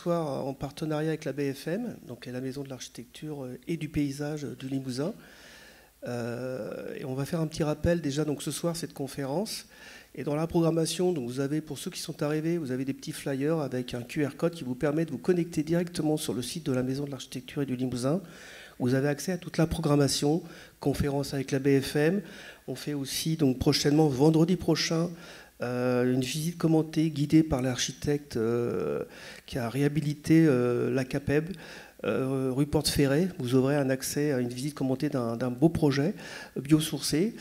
soir en partenariat avec la BFM, donc la Maison de l'Architecture et du Paysage du Limousin. Et on va faire un petit rappel déjà donc ce soir cette conférence. Et dans la programmation, donc vous avez, pour ceux qui sont arrivés, vous avez des petits flyers avec un QR code qui vous permet de vous connecter directement sur le site de la Maison de l'Architecture et du Limousin. Vous avez accès à toute la programmation, conférence avec la BFM. On fait aussi donc prochainement, vendredi prochain, une visite commentée, guidée par l'architecte qui a réhabilité la CAPEB, rue Porte-Ferrée. Vous aurez un accès à une visite commentée d'un beau projet biosourcé.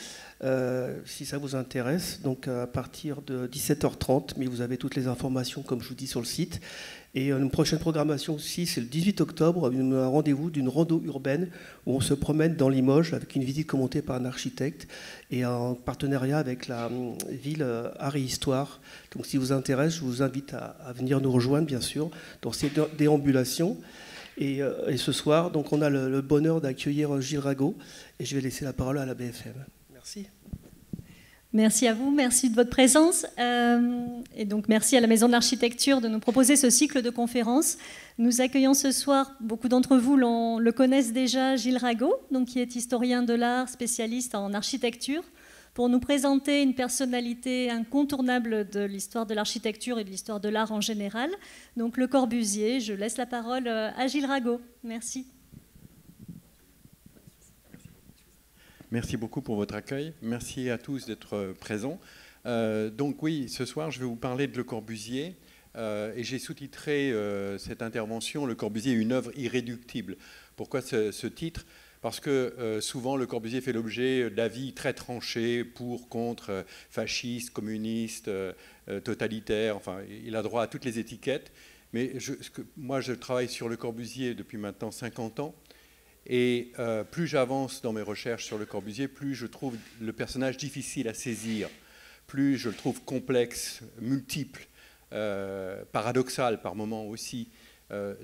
Si ça vous intéresse, donc à partir de 17h30, mais vous avez toutes les informations, comme je vous dis, sur le site. Et une prochaine programmation aussi, c'est le 18 octobre, un rendez-vous d'une rando urbaine où on se promène dans Limoges avec une visite commentée par un architecte et en partenariat avec la ville Art et Histoire. Donc si vous intéresse, je vous invite à venir nous rejoindre, bien sûr, dans ces déambulations. Et ce soir, donc, on a le bonheur d'accueillir Gilles Rago et je vais laisser la parole à la BFM. Merci. Merci à vous, merci de votre présence. Et donc merci à la Maison de l'Architecture de nous proposer ce cycle de conférences. Nous accueillons ce soir, beaucoup d'entre vous le connaissent déjà, Gilles Rago, donc, qui est historien de l'art, spécialiste en architecture, pour nous présenter une personnalité incontournable de l'histoire de l'architecture et de l'histoire de l'art en général. Donc Le Corbusier, je laisse la parole à Gilles Rago. Merci. Merci beaucoup pour votre accueil. Merci à tous d'être présents. Donc oui, ce soir, je vais vous parler de Le Corbusier. Et j'ai sous-titré cette intervention « Le Corbusier, une œuvre irréductible ». Pourquoi ce titre ? Parce que souvent, Le Corbusier fait l'objet d'avis très tranchés pour, contre, fascistes, communistes, totalitaires. Enfin, il a droit à toutes les étiquettes. Mais moi, je travaille sur Le Corbusier depuis maintenant 50 ans. Et plus j'avance dans mes recherches sur Le Corbusier, plus je trouve le personnage difficile à saisir, plus je le trouve complexe, multiple, paradoxal par moments aussi.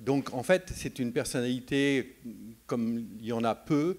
Donc en fait, c'est une personnalité comme il y en a peu,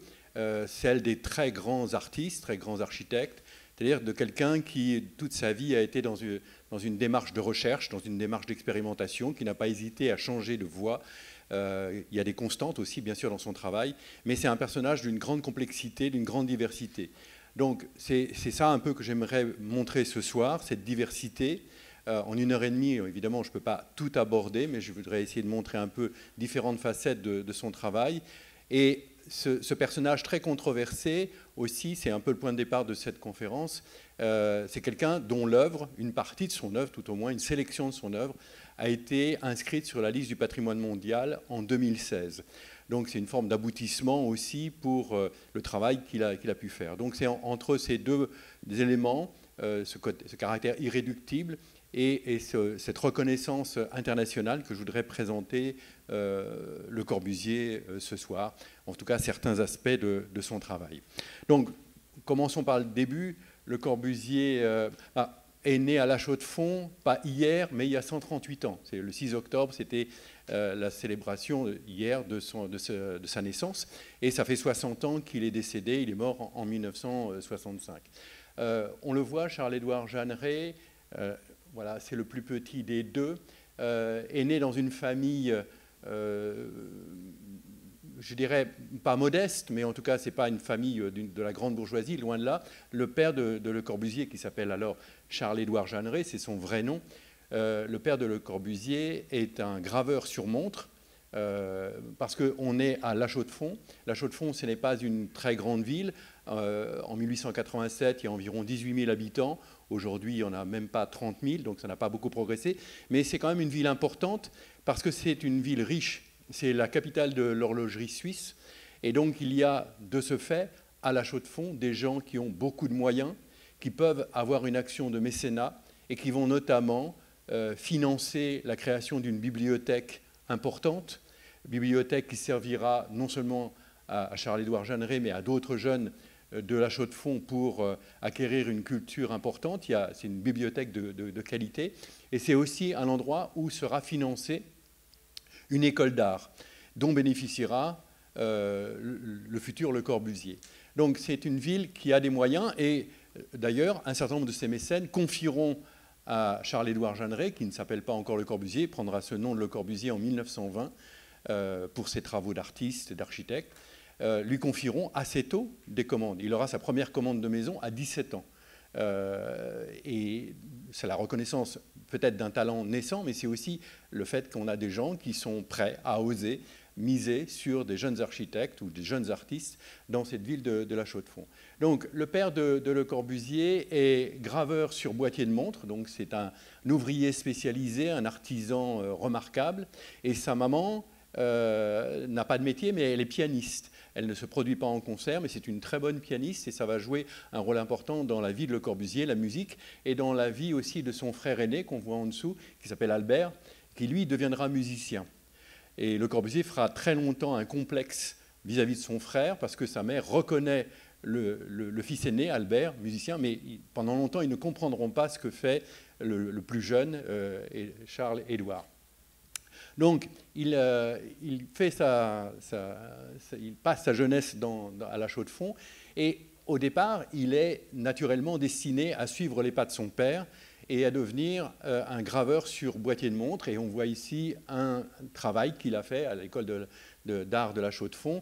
celle des très grands artistes, très grands architectes, c'est-à-dire de quelqu'un qui toute sa vie a été dans une démarche de recherche, dans une démarche d'expérimentation, qui n'a pas hésité à changer de voie. Il y a des constantes aussi, bien sûr, dans son travail, mais c'est un personnage d'une grande complexité, d'une grande diversité. Donc, c'est ça un peu que j'aimerais montrer ce soir, cette diversité. En 1h30, évidemment, je ne peux pas tout aborder, mais je voudrais essayer de montrer un peu différentes facettes de son travail. Et ce personnage très controversé, aussi, c'est un peu le point de départ de cette conférence, c'est quelqu'un dont l'œuvre, une partie de son œuvre, tout au moins, une sélection de son œuvre, a été inscrite sur la liste du patrimoine mondial en 2016. Donc c'est une forme d'aboutissement aussi pour le travail qu'il a pu faire. Donc c'est entre ces deux éléments, ce caractère irréductible et cette reconnaissance internationale que je voudrais présenter Le Corbusier ce soir, en tout cas certains aspects de son travail. Donc commençons par le début. Le Corbusier est né à La Chaux-de-Fonds, pas hier, mais il y a 138 ans. C'est le 6 octobre, c'était la célébration hier de sa naissance. Et ça fait 60 ans qu'il est décédé, il est mort en 1965. On le voit, Charles-Édouard Jeanneret, voilà, c'est le plus petit des deux, est né dans une famille, je dirais, pas modeste, mais en tout cas, ce n'est pas une famille de la grande bourgeoisie, loin de là. Le père de Le Corbusier, qui s'appelle alors Charles-Édouard Jeanneret, c'est son vrai nom. Le père de Le Corbusier est un graveur sur montre, parce qu'on est à La Chaux-de-Fonds. La Chaux-de-Fonds, ce n'est pas une très grande ville. En 1887, il y a environ 18 000 habitants. Aujourd'hui, il n'y en a même pas 30 000, donc ça n'a pas beaucoup progressé. Mais c'est quand même une ville importante, parce que c'est une ville riche. C'est la capitale de l'horlogerie suisse. Et donc, il y a, de ce fait, à La Chaux-de-Fonds, des gens qui ont beaucoup de moyens, qui peuvent avoir une action de mécénat et qui vont notamment financer la création d'une bibliothèque importante, bibliothèque qui servira non seulement à Charles-Édouard Jeanneret, mais à d'autres jeunes de La Chaux-de-Fonds pour acquérir une culture importante. C'est une bibliothèque de qualité. Et c'est aussi un endroit où sera financée une école d'art dont bénéficiera le futur Le Corbusier. Donc c'est une ville qui a des moyens et d'ailleurs un certain nombre de ces mécènes confieront à Charles-Édouard Jeanneret, qui ne s'appelle pas encore Le Corbusier, prendra ce nom de Le Corbusier en 1920 pour ses travaux d'artiste et d'architecte, lui confieront assez tôt des commandes. Il aura sa première commande de maison à 17 ans. Et c'est la reconnaissance peut-être d'un talent naissant, mais c'est aussi le fait qu'on a des gens qui sont prêts à oser miser sur des jeunes architectes ou des jeunes artistes dans cette ville de La Chaux-de-Fonds. Donc le père de Le Corbusier est graveur sur boîtier de montre, donc c'est un ouvrier spécialisé, un artisan remarquable, et sa maman n'a pas de métier, mais elle est pianiste. Elle ne se produit pas en concert, mais c'est une très bonne pianiste et ça va jouer un rôle important dans la vie de Le Corbusier, la musique, et dans la vie aussi de son frère aîné qu'on voit en dessous, qui s'appelle Albert, qui lui deviendra musicien. Et Le Corbusier fera très longtemps un complexe vis-à-vis de son frère parce que sa mère reconnaît le fils aîné, Albert, musicien, mais pendant longtemps, ils ne comprendront pas ce que fait le plus jeune, Charles-Édouard. Donc, il passe sa jeunesse à La Chaux-de-Fonds et au départ, il est naturellement destiné à suivre les pas de son père et à devenir un graveur sur boîtier de montre. Et on voit ici un travail qu'il a fait à l'école d'art de La Chaux-de-Fonds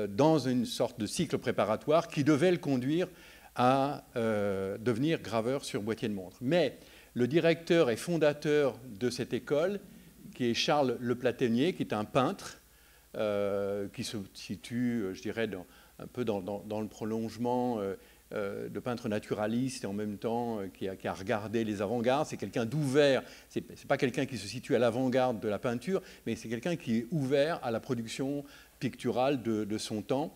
dans une sorte de cycle préparatoire qui devait le conduire à devenir graveur sur boîtier de montre. Mais le directeur et fondateur de cette école, qui est Charles Le Platonnier, qui est un peintre qui se situe, je dirais, un peu dans le prolongement de peintre naturaliste et en même temps qui a regardé les avant-gardes. C'est quelqu'un d'ouvert, c'est pas quelqu'un qui se situe à l'avant-garde de la peinture, mais c'est quelqu'un qui est ouvert à la production picturale de son temps.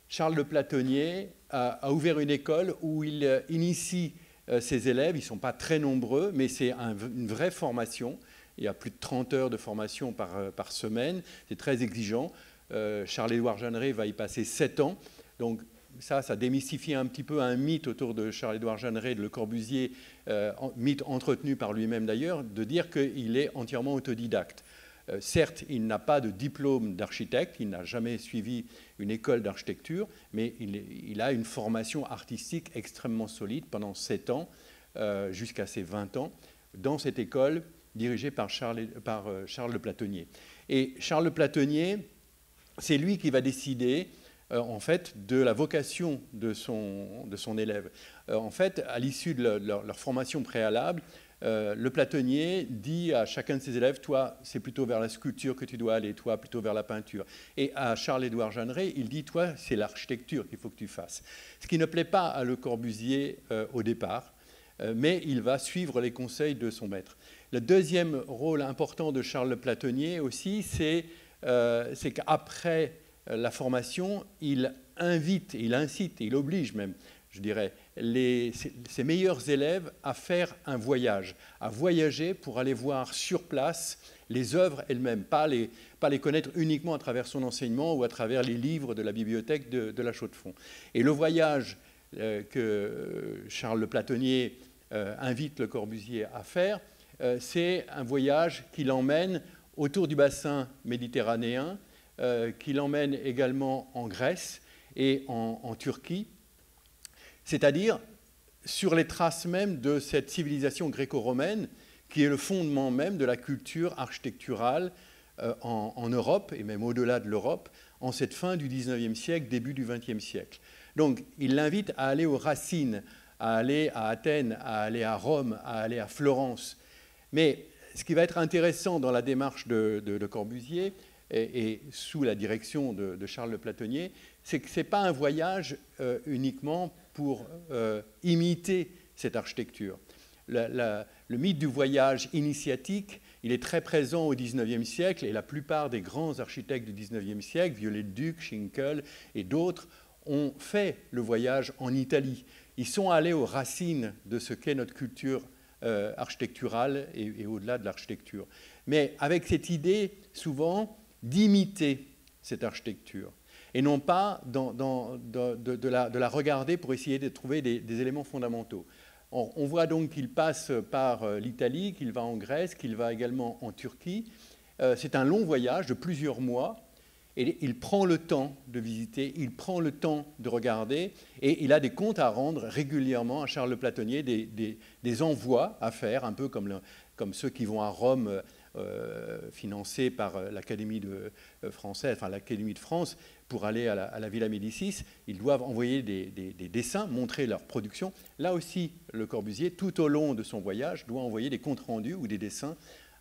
Charles Le Platonnier a ouvert une école où il initie ses élèves. Ils ne sont pas très nombreux, mais c'est une vraie formation. Il y a plus de 30 heures de formation par semaine. C'est très exigeant. Charles-Édouard Jeanneret va y passer 7 ans. Donc ça démystifie un petit peu un mythe autour de Charles-Édouard Jeanneret, de Le Corbusier, mythe entretenu par lui-même d'ailleurs, de dire qu'il est entièrement autodidacte. Certes, il n'a pas de diplôme d'architecte, il n'a jamais suivi une école d'architecture, mais il a une formation artistique extrêmement solide pendant 7 ans, jusqu'à ses 20 ans, dans cette école dirigé par Charles Le Platonnier. Et Charles Le Platonnier, c'est lui qui va décider, en fait, de la vocation de son élève. En fait, à l'issue de leur formation préalable, Le Platonnier dit à chacun de ses élèves, toi, c'est plutôt vers la sculpture que tu dois aller, toi, plutôt vers la peinture. Et à Charles-Édouard Jeanneret, il dit, toi, c'est l'architecture qu'il faut que tu fasses. Ce qui ne plaît pas à Le Corbusier au départ, mais il va suivre les conseils de son maître. Le deuxième rôle important de Charles Le Platonnier aussi, c'est qu'après la formation, il invite, il incite, il oblige même, je dirais, ses meilleurs élèves à faire un voyage, à voyager pour aller voir sur place les œuvres elles-mêmes, pas les connaître uniquement à travers son enseignement ou à travers les livres de la bibliothèque de La Chaux-de-Fonds. Et le voyage que Charles Le Platonnier invite Le Corbusier à faire, c'est un voyage qui l'emmène autour du bassin méditerranéen, qui l'emmène également en Grèce et en Turquie, c'est-à-dire sur les traces même de cette civilisation gréco-romaine qui est le fondement même de la culture architecturale en Europe et même au-delà de l'Europe en cette fin du XIXe siècle, début du XXe siècle. Donc il l'invite à aller aux racines, à aller à Athènes, à aller à Rome, à aller à Florence. Mais ce qui va être intéressant dans la démarche de Corbusier et sous la direction de Charles Le Platonnier, c'est que ce n'est pas un voyage uniquement pour imiter cette architecture. Le mythe du voyage initiatique, il est très présent au XIXe siècle et la plupart des grands architectes du XIXe siècle, Viollet-le-Duc, Schinkel et d'autres, ont fait le voyage en Italie. Ils sont allés aux racines de ce qu'est notre culture architecturale et au-delà de l'architecture. Mais avec cette idée, souvent, d'imiter cette architecture et non pas de la regarder pour essayer de trouver des éléments fondamentaux. On voit donc qu'il passe par l'Italie, qu'il va en Grèce, qu'il va également en Turquie. C'est un long voyage de plusieurs mois Et il prend le temps de visiter, il prend le temps de regarder, et il a des comptes à rendre régulièrement à Charles Le Platonnier, des envois à faire, un peu comme ceux qui vont à Rome, financés par l'Académie française, enfin l'Académie de France, pour aller à la Villa Médicis. Ils doivent envoyer des dessins, montrer leur production. Là aussi, Le Corbusier, tout au long de son voyage, doit envoyer des comptes rendus ou des dessins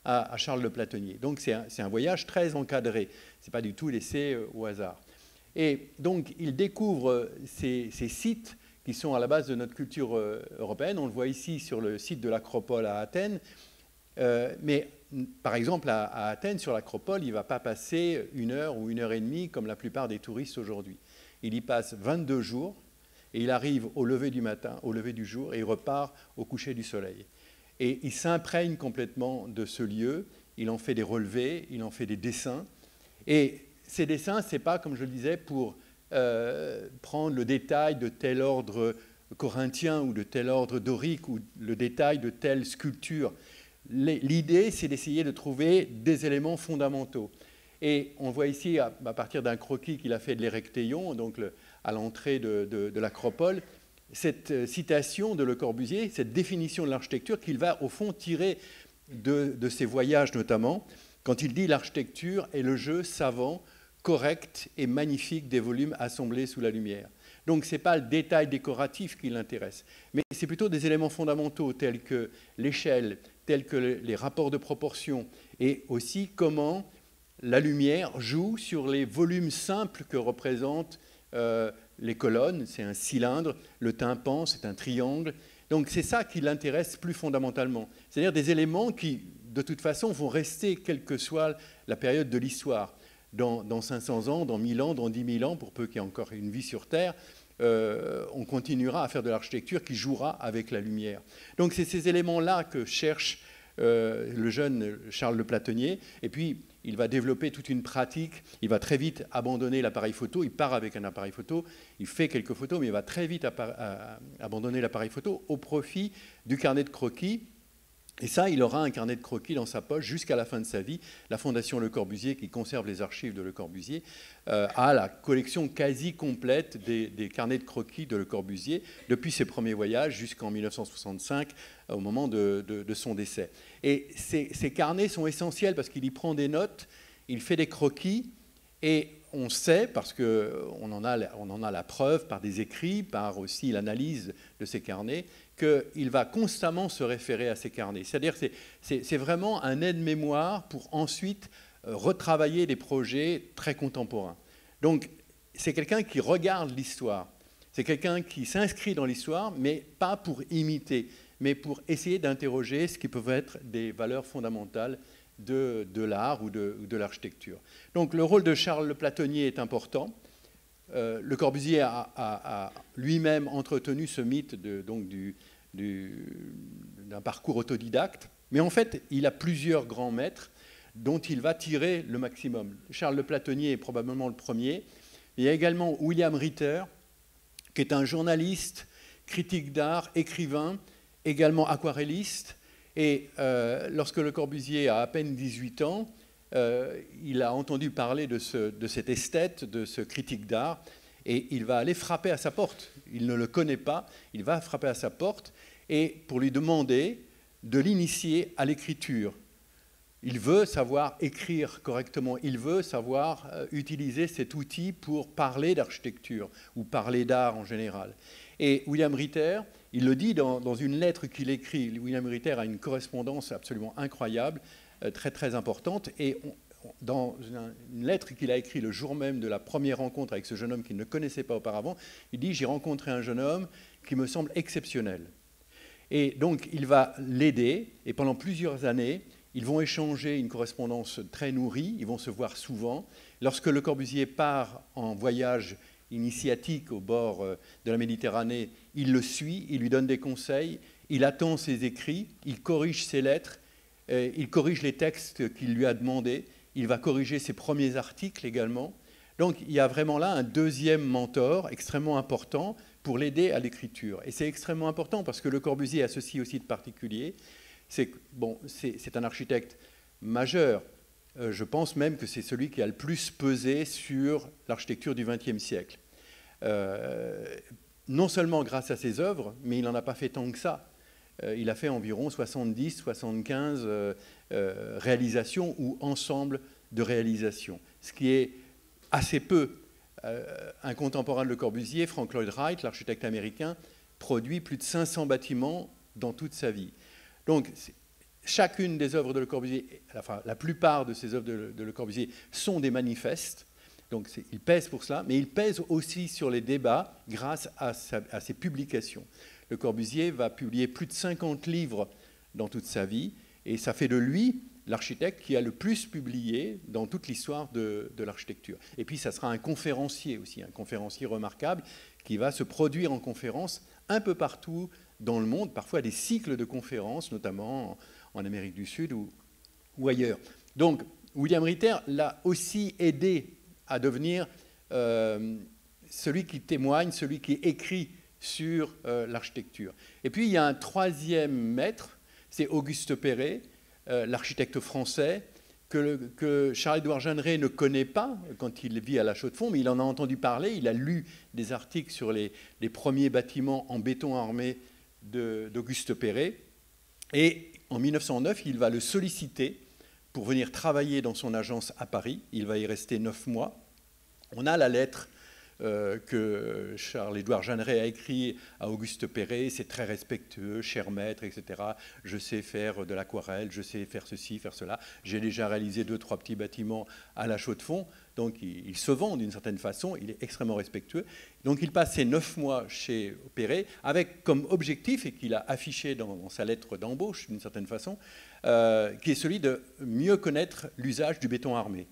à Charles Le Platonnier. Donc c'est un voyage très encadré, ce n'est pas du tout laissé au hasard. Et donc il découvre ces sites qui sont à la base de notre culture européenne. On le voit ici sur le site de l'Acropole à Athènes. Mais par exemple à Athènes, sur l'Acropole, il ne va pas passer 1 heure ou 1 heure et demie comme la plupart des touristes aujourd'hui. Il y passe 22 jours et il arrive au lever du matin, au lever du jour, et il repart au coucher du soleil. Et il s'imprègne complètement de ce lieu, il en fait des relevés, il en fait des dessins. Et ces dessins, ce n'est pas, comme je le disais, pour prendre le détail de tel ordre corinthien ou de tel ordre dorique ou le détail de telle sculpture. L'idée, c'est d'essayer de trouver des éléments fondamentaux. Et on voit ici, à partir d'un croquis qu'il a fait de l'Érectéion, donc à l'entrée de l'Acropole, cette citation de Le Corbusier, cette définition de l'architecture qu'il va au fond tirer de ses voyages notamment, quand il dit « l'architecture est le jeu savant, correct et magnifique des volumes assemblés sous la lumière ». Donc ce n'est pas le détail décoratif qui l'intéresse, mais c'est plutôt des éléments fondamentaux tels que l'échelle, tels que les rapports de proportion, et aussi comment la lumière joue sur les volumes simples que représentent les colonnes, c'est un cylindre, le tympan, c'est un triangle. Donc c'est ça qui l'intéresse plus fondamentalement. C'est-à-dire des éléments qui, de toute façon, vont rester quelle que soit la période de l'histoire. Dans 500 ans, dans 1000 ans, dans 10 000 ans, pour peu qu'il y ait encore une vie sur Terre, on continuera à faire de l'architecture qui jouera avec la lumière. Donc c'est ces éléments-là que cherche le jeune Charles Le Platonnier. Et puis, il va développer toute une pratique. Il va très vite abandonner l'appareil photo. Il part avec un appareil photo. Il fait quelques photos, mais il va très vite abandonner l'appareil photo au profit du carnet de croquis. Et ça, il aura un carnet de croquis dans sa poche jusqu'à la fin de sa vie. La Fondation Le Corbusier, qui conserve les archives de Le Corbusier, a la collection quasi complète des carnets de croquis de Le Corbusier depuis ses premiers voyages jusqu'en 1965, au moment de son décès. Et ces carnets sont essentiels parce qu'il y prend des notes, il fait des croquis, et on sait, parce qu'on en a la preuve par des écrits, par aussi l'analyse de ces carnets, qu'il va constamment se référer à ces carnets. C'est-à-dire que c'est vraiment un aide-mémoire pour ensuite retravailler des projets très contemporains. Donc, c'est quelqu'un qui regarde l'histoire. C'est quelqu'un qui s'inscrit dans l'histoire, mais pas pour imiter, mais pour essayer d'interroger ce qui peuvent être des valeurs fondamentales de l'art ou de l'architecture. Donc, le rôle de Charles Le Platonnier est important. Le Corbusier a lui-même entretenu ce mythe d'un parcours autodidacte, mais en fait, il a plusieurs grands maîtres dont il va tirer le maximum. Charles Le Platonnier est probablement le premier. Il y a également William Ritter, qui est un journaliste, critique d'art, écrivain, également aquarelliste. Et lorsque Le Corbusier a à peine 18 ans, il a entendu parler de cet esthète, de ce critique d'art, et il va aller frapper à sa porte. Il ne le connaît pas, il va frapper à sa porte, et pour lui demander de l'initier à l'écriture. Il veut savoir écrire correctement, il veut savoir utiliser cet outil pour parler d'architecture, ou parler d'art en général. Et William Ritter, il le dit dans une lettre qu'il écrit. William Ritter a une correspondance absolument incroyable, très très importante, et dans une lettre qu'il a écrite le jour même de la première rencontre avec ce jeune homme qu'il ne connaissait pas auparavant, il dit « J'ai rencontré un jeune homme qui me semble exceptionnel ». Et donc il va l'aider, et pendant plusieurs années, ils vont échanger une correspondance très nourrie, ils vont se voir souvent. Lorsque Le Corbusier part en voyage initiatique au bord de la Méditerranée, il le suit, il lui donne des conseils, il attend ses écrits, il corrige ses lettres, il corrige les textes qu'il lui a demandés, il va corriger ses premiers articles également. Donc il y a vraiment là un deuxième mentor extrêmement important pour l'aider à l'écriture. Et c'est extrêmement important parce que Le Corbusier a ceci aussi de particulier, c'est un architecte majeur, je pense même que c'est celui qui a le plus pesé sur l'architecture du XXe siècle. Non seulement grâce à ses œuvres, mais il n'en a pas fait tant que ça. Il a fait environ 70, 75 réalisations ou ensemble de réalisations, ce qui est assez peu. Un contemporain de Le Corbusier, Frank Lloyd Wright, l'architecte américain, produit plus de 500 bâtiments dans toute sa vie. Donc, chacune des œuvres de Le Corbusier, enfin, la plupart de ces œuvres de Le Corbusier sont des manifestes. Donc, il pèse pour cela, mais il pèse aussi sur les débats grâce à ses publications. Le Corbusier va publier plus de 50 livres dans toute sa vie, et ça fait de lui l'architecte qui a le plus publié dans toute l'histoire de l'architecture. Et puis, ça sera un conférencier aussi, un conférencier remarquable qui va se produire en conférence un peu partout dans le monde, parfois des cycles de conférences, notamment en Amérique du Sud ou ailleurs. Donc, William Ritter l'a aussi aidé à devenir celui qui témoigne, celui qui écrit sur l'architecture. Et puis, il y a un troisième maître, c'est Auguste Perret, l'architecte français, que Charles-Édouard Jeanneret ne connaît pas quand il vit à La Chaux-de-Fonds, mais il en a entendu parler, il a lu des articles sur les premiers bâtiments en béton armé d'Auguste Perret, et en 1909, il va le solliciter pour venir travailler dans son agence à Paris. Il va y rester 9 mois. On a la lettre que Charles-Édouard Jeanneret a écrit à Auguste Perret, c'est très respectueux, cher maître, etc. Je sais faire de l'aquarelle, je sais faire ceci, faire cela. J'ai déjà réalisé 2-3 petits bâtiments à La Chaux-de-Fonds. Donc il se vend d'une certaine façon, il est extrêmement respectueux. Donc il passe ses 9 mois chez Perret avec comme objectif, et qu'il a affiché dans sa lettre d'embauche d'une certaine façon, qui est celui de mieux connaître l'usage du béton armé.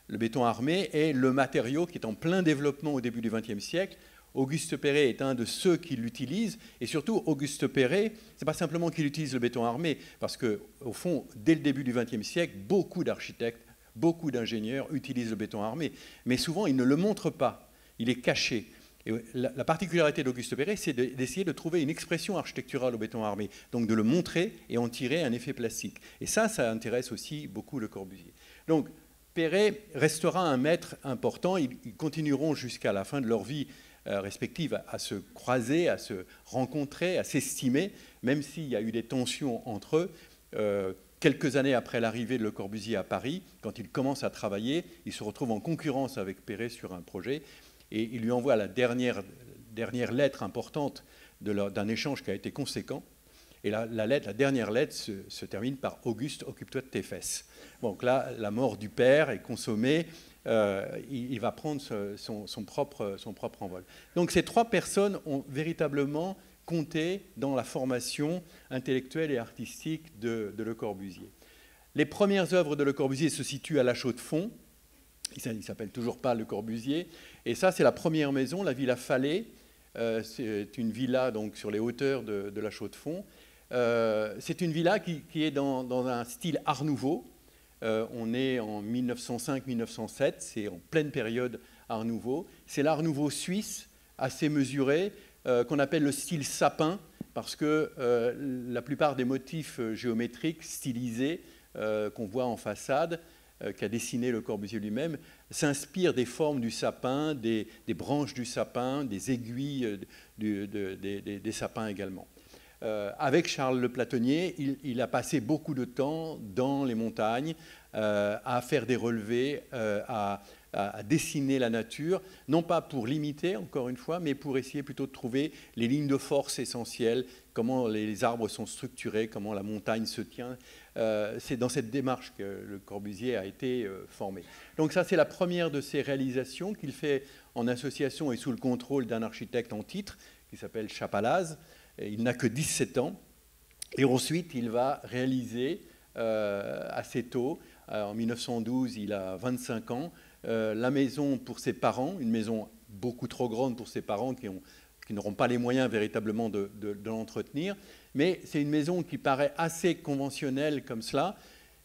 Le béton armé est le matériau qui est en plein développement au début du XXe siècle. Auguste Perret est un de ceux qui l'utilisent. Et surtout, Auguste Perret, ce n'est pas simplement qu'il utilise le béton armé, parce qu'au fond, dès le début du XXe siècle, beaucoup d'architectes, beaucoup d'ingénieurs utilisent le béton armé. Mais souvent, ils ne le montrent pas. Il est caché. Et la particularité d'Auguste Perret, c'est d'essayer de trouver une expression architecturale au béton armé. Donc de le montrer et en tirer un effet plastique. Et ça intéresse aussi beaucoup Le Corbusier. Donc, Perret restera un maître important. Ils continueront jusqu'à la fin de leur vie respective à se croiser, à se rencontrer, à s'estimer, même s'il y a eu des tensions entre eux. Quelques années après l'arrivée de Le Corbusier à Paris, quand il commence à travailler, il se retrouve en concurrence avec Perret sur un projet, et il lui envoie la dernière lettre importante d'un échange qui a été conséquent. Et la dernière lettre se termine par « Auguste, occupe-toi de tes fesses ». Donc là, la mort du père est consommée, il va prendre son propre envol. Donc ces 3 personnes ont véritablement compté dans la formation intellectuelle et artistique de Le Corbusier. Les premières œuvres de Le Corbusier se situent à La Chaux-de-Fonds. Il ne s'appelle toujours pas Le Corbusier. Et ça, c'est la première maison, la Villa Fallet. C'est une villa donc, sur les hauteurs de La Chaux-de-Fonds. C'est une villa qui est dans un style Art Nouveau. On est en 1905-1907, c'est en pleine période Art Nouveau. C'est l'Art Nouveau suisse, assez mesuré, qu'on appelle le style sapin, parce que la plupart des motifs géométriques stylisés qu'on voit en façade, qu'a dessiné Le Corbusier lui-même, s'inspirent des formes du sapin, des branches du sapin, des aiguilles des sapins également. Avec Charles Le Platonnier, il a passé beaucoup de temps dans les montagnes à faire des relevés, à dessiner la nature, non pas pour l'imiter, encore une fois, mais pour essayer plutôt de trouver les lignes de force essentielles, comment les arbres sont structurés, comment la montagne se tient. C'est dans cette démarche que Le Corbusier a été formé. Donc ça, c'est la première de ses réalisations qu'il fait en association et sous le contrôle d'un architecte en titre, qui s'appelle Chapalaz. Il n'a que 17 ans. Et ensuite, il va réaliser assez tôt, en 1912, il a 25 ans, la maison pour ses parents, une maison beaucoup trop grande pour ses parents qui n'auront pas les moyens véritablement de l'entretenir. Mais c'est une maison qui paraît assez conventionnelle comme cela,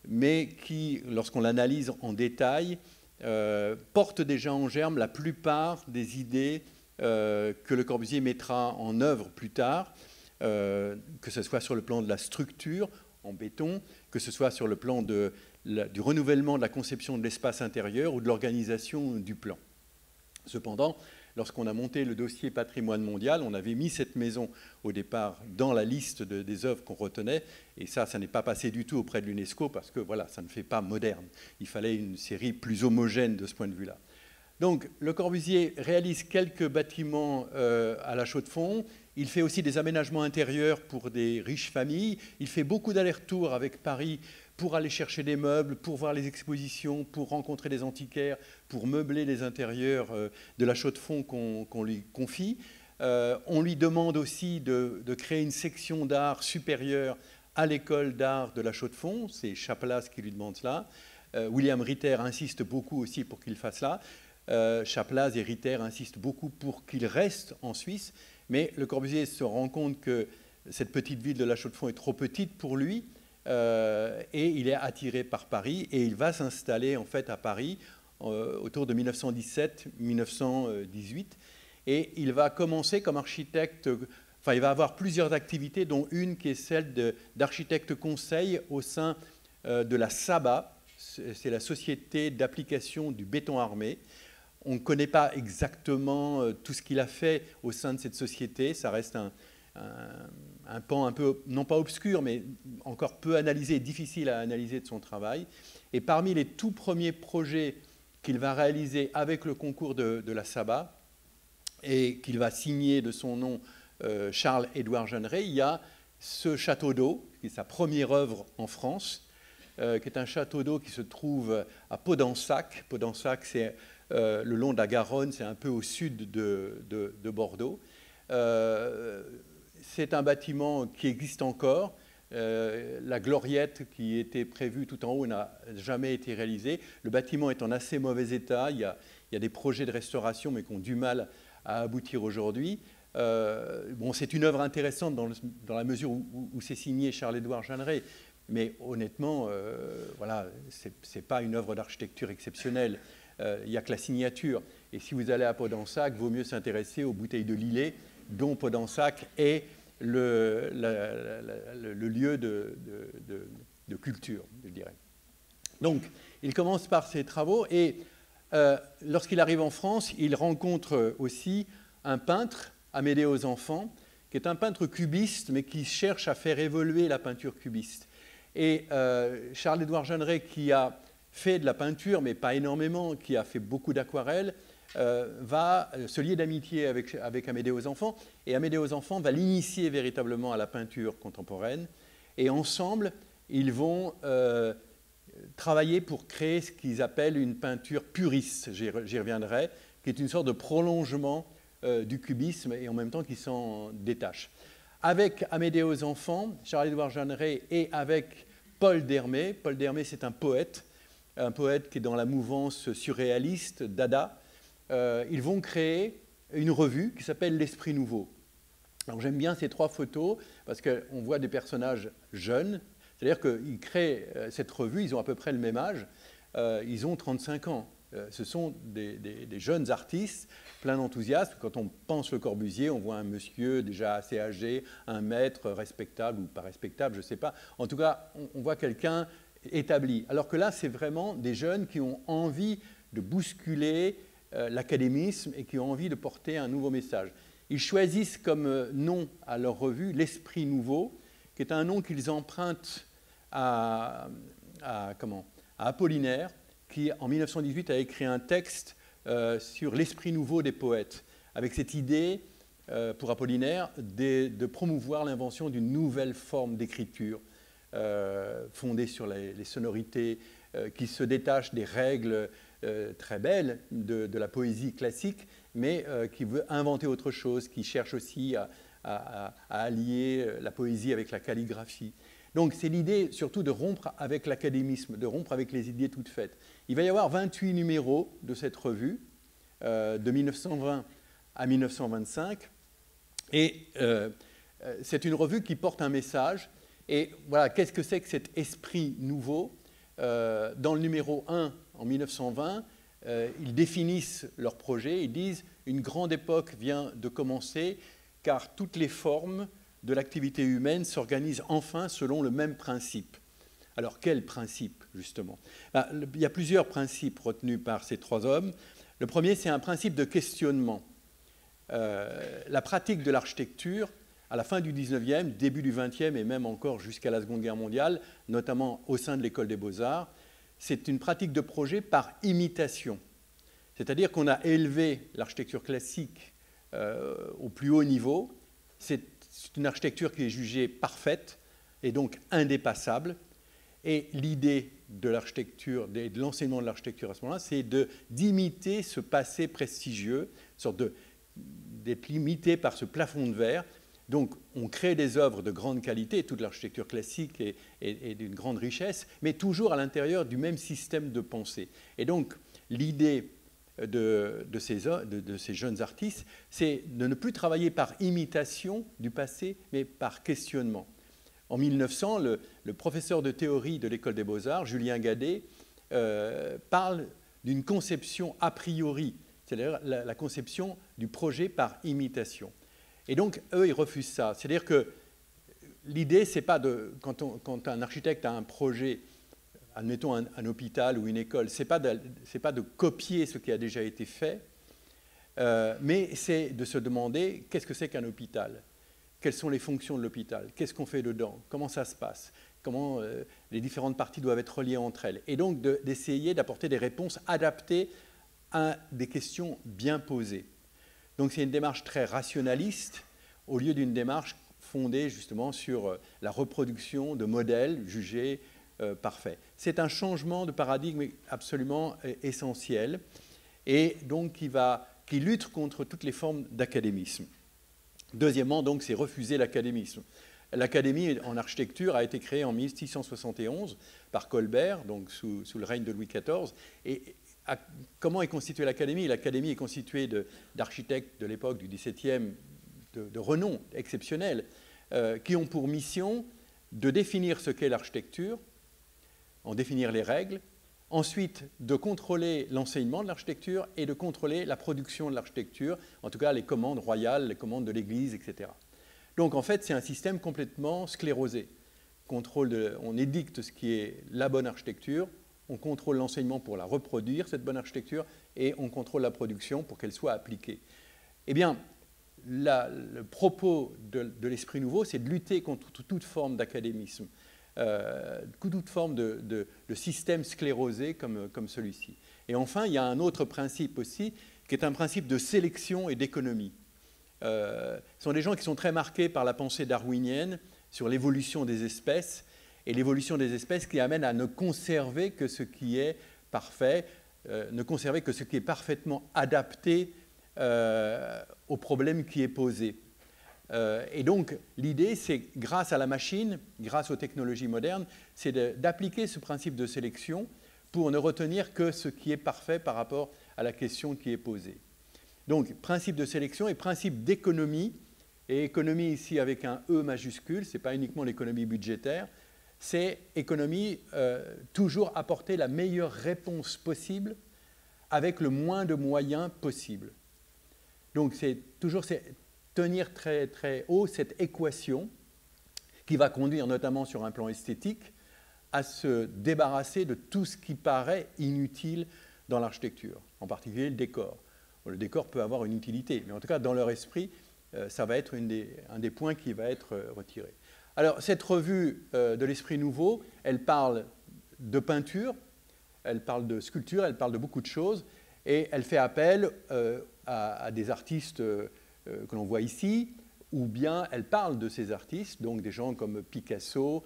mais qui, lorsqu'on l'analyse en détail, porte déjà en germe la plupart des idées que Le Corbusier mettra en œuvre plus tard, que ce soit sur le plan de la structure en béton, que ce soit sur le plan de du renouvellement de la conception de l'espace intérieur ou de l'organisation du plan. Cependant, lorsqu'on a monté le dossier patrimoine mondial, on avait mis cette maison au départ dans la liste des œuvres qu'on retenait, et ça n'est pas passé du tout auprès de l'UNESCO parce que voilà, ça ne fait pas moderne. Il fallait une série plus homogène de ce point de vue-là. Donc, Le Corbusier réalise quelques bâtiments à la Chaux-de-Fonds. Il fait aussi des aménagements intérieurs pour des riches familles. Il fait beaucoup d'allers-retours avec Paris pour aller chercher des meubles, pour voir les expositions, pour rencontrer des antiquaires, pour meubler les intérieurs de la Chaux-de-Fonds qu'on lui confie. On lui demande aussi de créer une section d'art supérieure à l'école d'art de la Chaux-de-Fonds. C'est Chapelasse qui lui demande cela. William Ritter insiste beaucoup aussi pour qu'il fasse cela. Chapelasse et Ritter insistent beaucoup pour qu'il reste en Suisse. Mais Le Corbusier se rend compte que cette petite ville de la Chaux-de-Fonds est trop petite pour lui. Et il est attiré par Paris et il va s'installer en fait à Paris autour de 1917-1918 et il va commencer comme architecte, enfin il va avoir plusieurs activités dont une qui est celle d'architecte conseil au sein de la SABA, c'est la Société d'application du béton armé. On ne connaît pas exactement tout ce qu'il a fait au sein de cette société, ça reste un pan un peu, non pas obscur, mais encore peu analysé, difficile à analyser de son travail. Et parmi les tout premiers projets qu'il va réaliser avec le concours de la SABA, et qu'il va signer de son nom Charles-Édouard Jeanneret, il y a ce château d'eau, qui est sa première œuvre en France, qui est un château d'eau qui se trouve à Podensac. Podensac, c'est le long de la Garonne, c'est un peu au sud de Bordeaux. C'est un bâtiment qui existe encore. La gloriette qui était prévue tout en haut n'a jamais été réalisée. Le bâtiment est en assez mauvais état. Il y a des projets de restauration, mais qui ont du mal à aboutir aujourd'hui. Bon, c'est une œuvre intéressante dans la mesure où c'est signé Charles-Édouard Jeanneret. Mais honnêtement, voilà, ce n'est pas une œuvre d'architecture exceptionnelle. Il n'y a que la signature. Et si vous allez à Podensac, il vaut mieux s'intéresser aux bouteilles de Lillet, dont Podensac est le lieu de culture, je dirais. Donc, il commence par ses travaux et lorsqu'il arrive en France, il rencontre aussi un peintre, Amédée aux Enfants, qui est un peintre cubiste, mais qui cherche à faire évoluer la peinture cubiste. Et Charles-Édouard Jeanneret, qui a fait de la peinture, mais pas énormément, qui a fait beaucoup d'aquarelles, va se lier d'amitié avec Amédée aux Enfants, et Amédée aux Enfants va l'initier véritablement à la peinture contemporaine, et ensemble, ils vont travailler pour créer ce qu'ils appellent une peinture puriste, j'y reviendrai, qui est une sorte de prolongement du cubisme, et en même temps qui s'en détache. Avec Amédée aux Enfants, Charles-Édouard Jeanneret, et avec Paul Dermet. Paul Dermet, c'est un poète qui est dans la mouvance surréaliste, Dada. Ils vont créer une revue qui s'appelle L'Esprit Nouveau. Alors j'aime bien ces trois photos parce qu'on voit des personnages jeunes, c'est-à-dire qu'ils créent cette revue, ils ont à peu près le même âge, ils ont 35 ans. Ce sont des jeunes artistes pleins d'enthousiasme. Quand on pense Le Corbusier, on voit un monsieur déjà assez âgé, un maître respectable ou pas respectable, je ne sais pas. En tout cas, on voit quelqu'un établi. Alors que là, c'est vraiment des jeunes qui ont envie de bousculer l'académisme et qui ont envie de porter un nouveau message. Ils choisissent comme nom à leur revue L'Esprit Nouveau, qui est un nom qu'ils empruntent à Apollinaire, qui en 1918 a écrit un texte sur l'esprit nouveau des poètes, avec cette idée pour Apollinaire de promouvoir l'invention d'une nouvelle forme d'écriture fondée sur les sonorités, qui se détachent des règles très belles de la poésie classique, mais qui veut inventer autre chose, qui cherche aussi à allier la poésie avec la calligraphie. Donc c'est l'idée surtout de rompre avec l'académisme, de rompre avec les idées toutes faites. Il va y avoir 28 numéros de cette revue, de 1920 à 1925, et c'est une revue qui porte un message. Et voilà, qu'est-ce que c'est que cet esprit nouveau? Dans le numéro 1, en 1920, ils définissent leur projet, ils disent « Une grande époque vient de commencer, car toutes les formes de l'activité humaine s'organisent enfin selon le même principe. Alors, quel principe, justement? Il y a plusieurs principes retenus par ces trois hommes. Le premier, c'est un principe de questionnement. La pratique de l'architecture, à la fin du 19e, début du 20e et même encore jusqu'à la Seconde Guerre mondiale, notamment au sein de l'École des Beaux-Arts, c'est une pratique de projet par imitation. C'est-à-dire qu'on a élevé l'architecture classique au plus haut niveau. C'est une architecture qui est jugée parfaite et donc indépassable. Et l'idée de l'architecture, de l'enseignement de l'architecture à ce moment-là, c'est d'imiter ce passé prestigieux, sorte d'être limité par ce plafond de verre. Donc, on crée des œuvres de grande qualité, toute l'architecture classique est d'une grande richesse, mais toujours à l'intérieur du même système de pensée. Et donc, l'idée de ces jeunes artistes, c'est de ne plus travailler par imitation du passé, mais par questionnement. En 1900, le professeur de théorie de l'École des Beaux-Arts, Julien Gadet, parle d'une conception a priori, c'est-à-dire la conception du projet par imitation. Et donc, eux, ils refusent ça. C'est-à-dire que l'idée, c'est pas quand un architecte a un projet, admettons un hôpital ou une école, c'est pas de copier ce qui a déjà été fait, mais c'est de se demander qu'est-ce que c'est qu'un hôpital ? Quelles sont les fonctions de l'hôpital? Qu'est-ce qu'on fait dedans? Comment ça se passe? Comment les différentes parties doivent être reliées entre elles? Et donc d'essayer d'apporter des réponses adaptées à des questions bien posées. Donc c'est une démarche très rationaliste au lieu d'une démarche fondée justement sur la reproduction de modèles jugés parfaits. C'est un changement de paradigme absolument essentiel et donc qui lutte contre toutes les formes d'académisme. Deuxièmement, donc, c'est refuser l'académisme. L'Académie en architecture a été créée en 1671 par Colbert, donc sous le règne de Louis XIV. Et comment est constituée l'Académie? L'Académie est constituée d'architectes de l'époque du XVIIe de renom exceptionnel, qui ont pour mission de définir ce qu'est l'architecture, en définir les règles, ensuite de contrôler l'enseignement de l'architecture et de contrôler la production de l'architecture, en tout cas les commandes royales, les commandes de l'Église, etc. Donc en fait, c'est un système complètement sclérosé. On édicte ce qui est la bonne architecture, on contrôle l'enseignement pour la reproduire, cette bonne architecture, et on contrôle la production pour qu'elle soit appliquée. Eh bien, le propos de l'esprit nouveau, c'est de lutter contre toute forme d'académisme, toute forme de système sclérosé comme celui-ci. Et enfin, il y a un autre principe aussi, qui est un principe de sélection et d'économie. Ce sont des gens qui sont très marqués par la pensée darwinienne sur l'évolution des espèces, et l'évolution des espèces qui amène à ne conserver que ce qui est parfait, ne conserver que ce qui est parfaitement adapté au problème qui est posé. Et donc, l'idée, c'est, grâce à la machine, grâce aux technologies modernes, c'est d'appliquer ce principe de sélection pour ne retenir que ce qui est parfait par rapport à la question qui est posée. Donc, principe de sélection et principe d'économie, et économie ici avec un E majuscule, ce n'est pas uniquement l'économie budgétaire, c'est économie, toujours apporter la meilleure réponse possible avec le moins de moyens possible. Donc, c'est toujours tenir très, très haut cette équation qui va conduire, notamment sur un plan esthétique, à se débarrasser de tout ce qui paraît inutile dans l'architecture, en particulier le décor. Bon, le décor peut avoir une utilité, mais en tout cas, dans leur esprit, ça va être un des points qui va être retiré. Alors, cette revue de l'Esprit Nouveau, elle parle de peinture, elle parle de sculpture, elle parle de beaucoup de choses, et elle fait appel à des artistes que l'on voit ici, ou bien elle parle de ces artistes, donc des gens comme Picasso,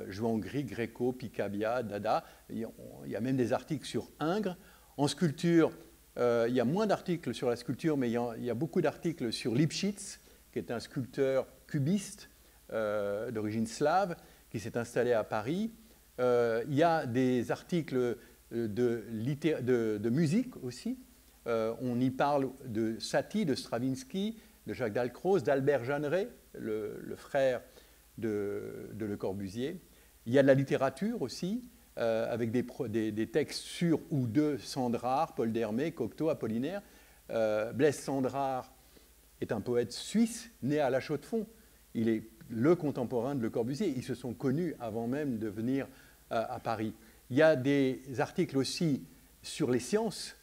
Juan Gris, Greco, Picabia, Dada. Il y a même des articles sur Ingres. En sculpture, il y a moins d'articles sur la sculpture, mais il y a beaucoup d'articles sur Lipchitz, qui est un sculpteur cubiste d'origine slave, qui s'est installé à Paris. Il y a des articles de musique aussi. On y parle de Satie, de Stravinsky, de Jacques Dalcroze, d'Albert Jeanneret, le frère de Le Corbusier. Il y a de la littérature aussi, avec des textes sur ou de Sandrard, Paul d'Hermé, Cocteau, Apollinaire. Blaise Sandrard est un poète suisse né à La Chaux-de-Fonds. Il est le contemporain de Le Corbusier. Ils se sont connus avant même de venir à Paris. Il y a des articles aussi sur les sciences.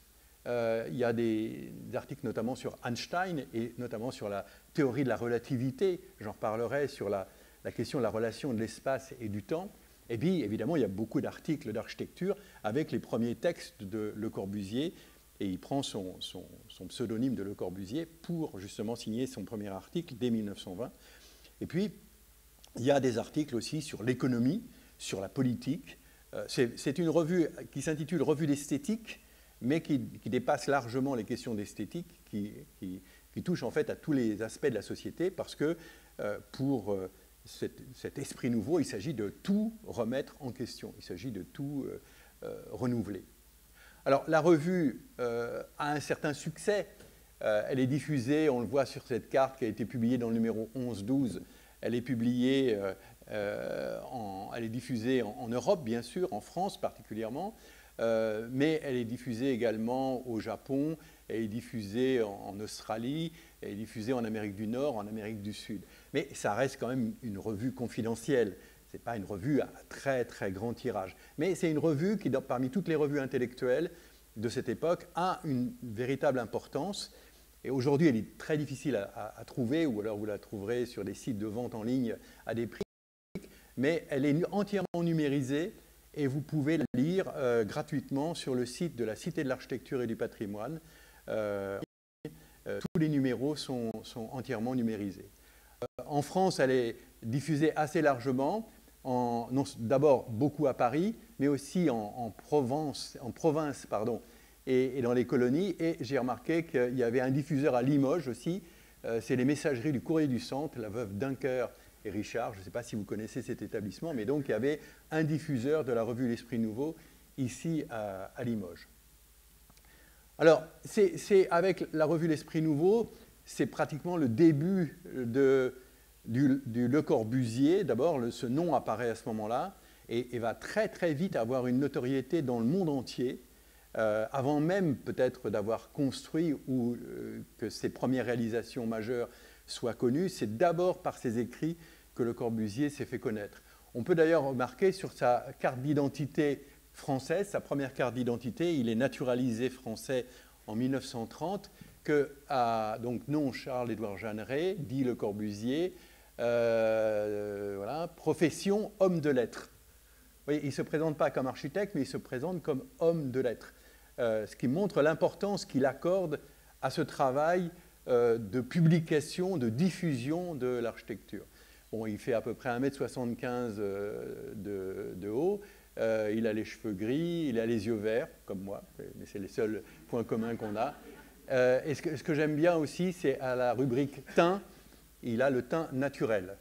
Il y a des articles notamment sur Einstein et notamment sur la théorie de la relativité. J'en reparlerai sur la question de la relation de l'espace et du temps. Et puis, évidemment, il y a beaucoup d'articles d'architecture avec les premiers textes de Le Corbusier. Et il prend son pseudonyme de Le Corbusier pour justement signer son premier article dès 1920. Et puis, il y a des articles aussi sur l'économie, sur la politique. C'est une revue qui s'intitule Revue d'esthétique, mais qui dépasse largement les questions d'esthétique, qui touche en fait à tous les aspects de la société, parce que pour cet esprit nouveau, il s'agit de tout remettre en question, il s'agit de tout renouveler. Alors la revue a un certain succès, elle est diffusée, on le voit sur cette carte qui a été publiée dans le numéro 11-12, elle est publiée, elle est diffusée en Europe bien sûr, en France particulièrement, mais elle est diffusée également au Japon, elle est diffusée en Australie, elle est diffusée en Amérique du Nord, en Amérique du Sud. Mais ça reste quand même une revue confidentielle. Ce n'est pas une revue à très très grand tirage. Mais c'est une revue qui, parmi toutes les revues intellectuelles de cette époque, a une véritable importance. Et aujourd'hui, elle est très difficile à trouver, ou alors vous la trouverez sur des sites de vente en ligne à des prix. Mais elle est entièrement numérisée et vous pouvez la lire gratuitement sur le site de la Cité de l'Architecture et du Patrimoine. Tous les numéros sont entièrement numérisés. En France, elle est diffusée assez largement, d'abord beaucoup à Paris, mais aussi en province et dans les colonies. Et j'ai remarqué qu'il y avait un diffuseur à Limoges aussi, c'est les Messageries du Courrier du Centre, la veuve Dunker et Richard, je ne sais pas si vous connaissez cet établissement, mais donc il y avait un diffuseur de la revue L'Esprit Nouveau ici à Limoges. Alors, c'est avec la revue L'Esprit Nouveau, c'est pratiquement le début du Le Corbusier. D'abord, ce nom apparaît à ce moment-là et va très très vite avoir une notoriété dans le monde entier, avant même peut-être d'avoir construit ou que ses premières réalisations majeures soient connues. C'est d'abord par ses écrits que Le Corbusier s'est fait connaître. On peut d'ailleurs remarquer sur sa carte d'identité française, sa première carte d'identité, il est naturalisé français en 1930, que a donc nom Charles-Édouard Jeanneret, dit Le Corbusier, voilà, profession homme de lettres. Vous voyez, il ne se présente pas comme architecte, mais il se présente comme homme de lettres, ce qui montre l'importance qu'il accorde à ce travail de publication, de diffusion de l'architecture. Bon, il fait à peu près 1,75 m de haut, il a les cheveux gris, il a les yeux verts, comme moi, mais c'est les seuls points communs qu'on a. Et ce que j'aime bien aussi, c'est à la rubrique teint, il a le teint naturel.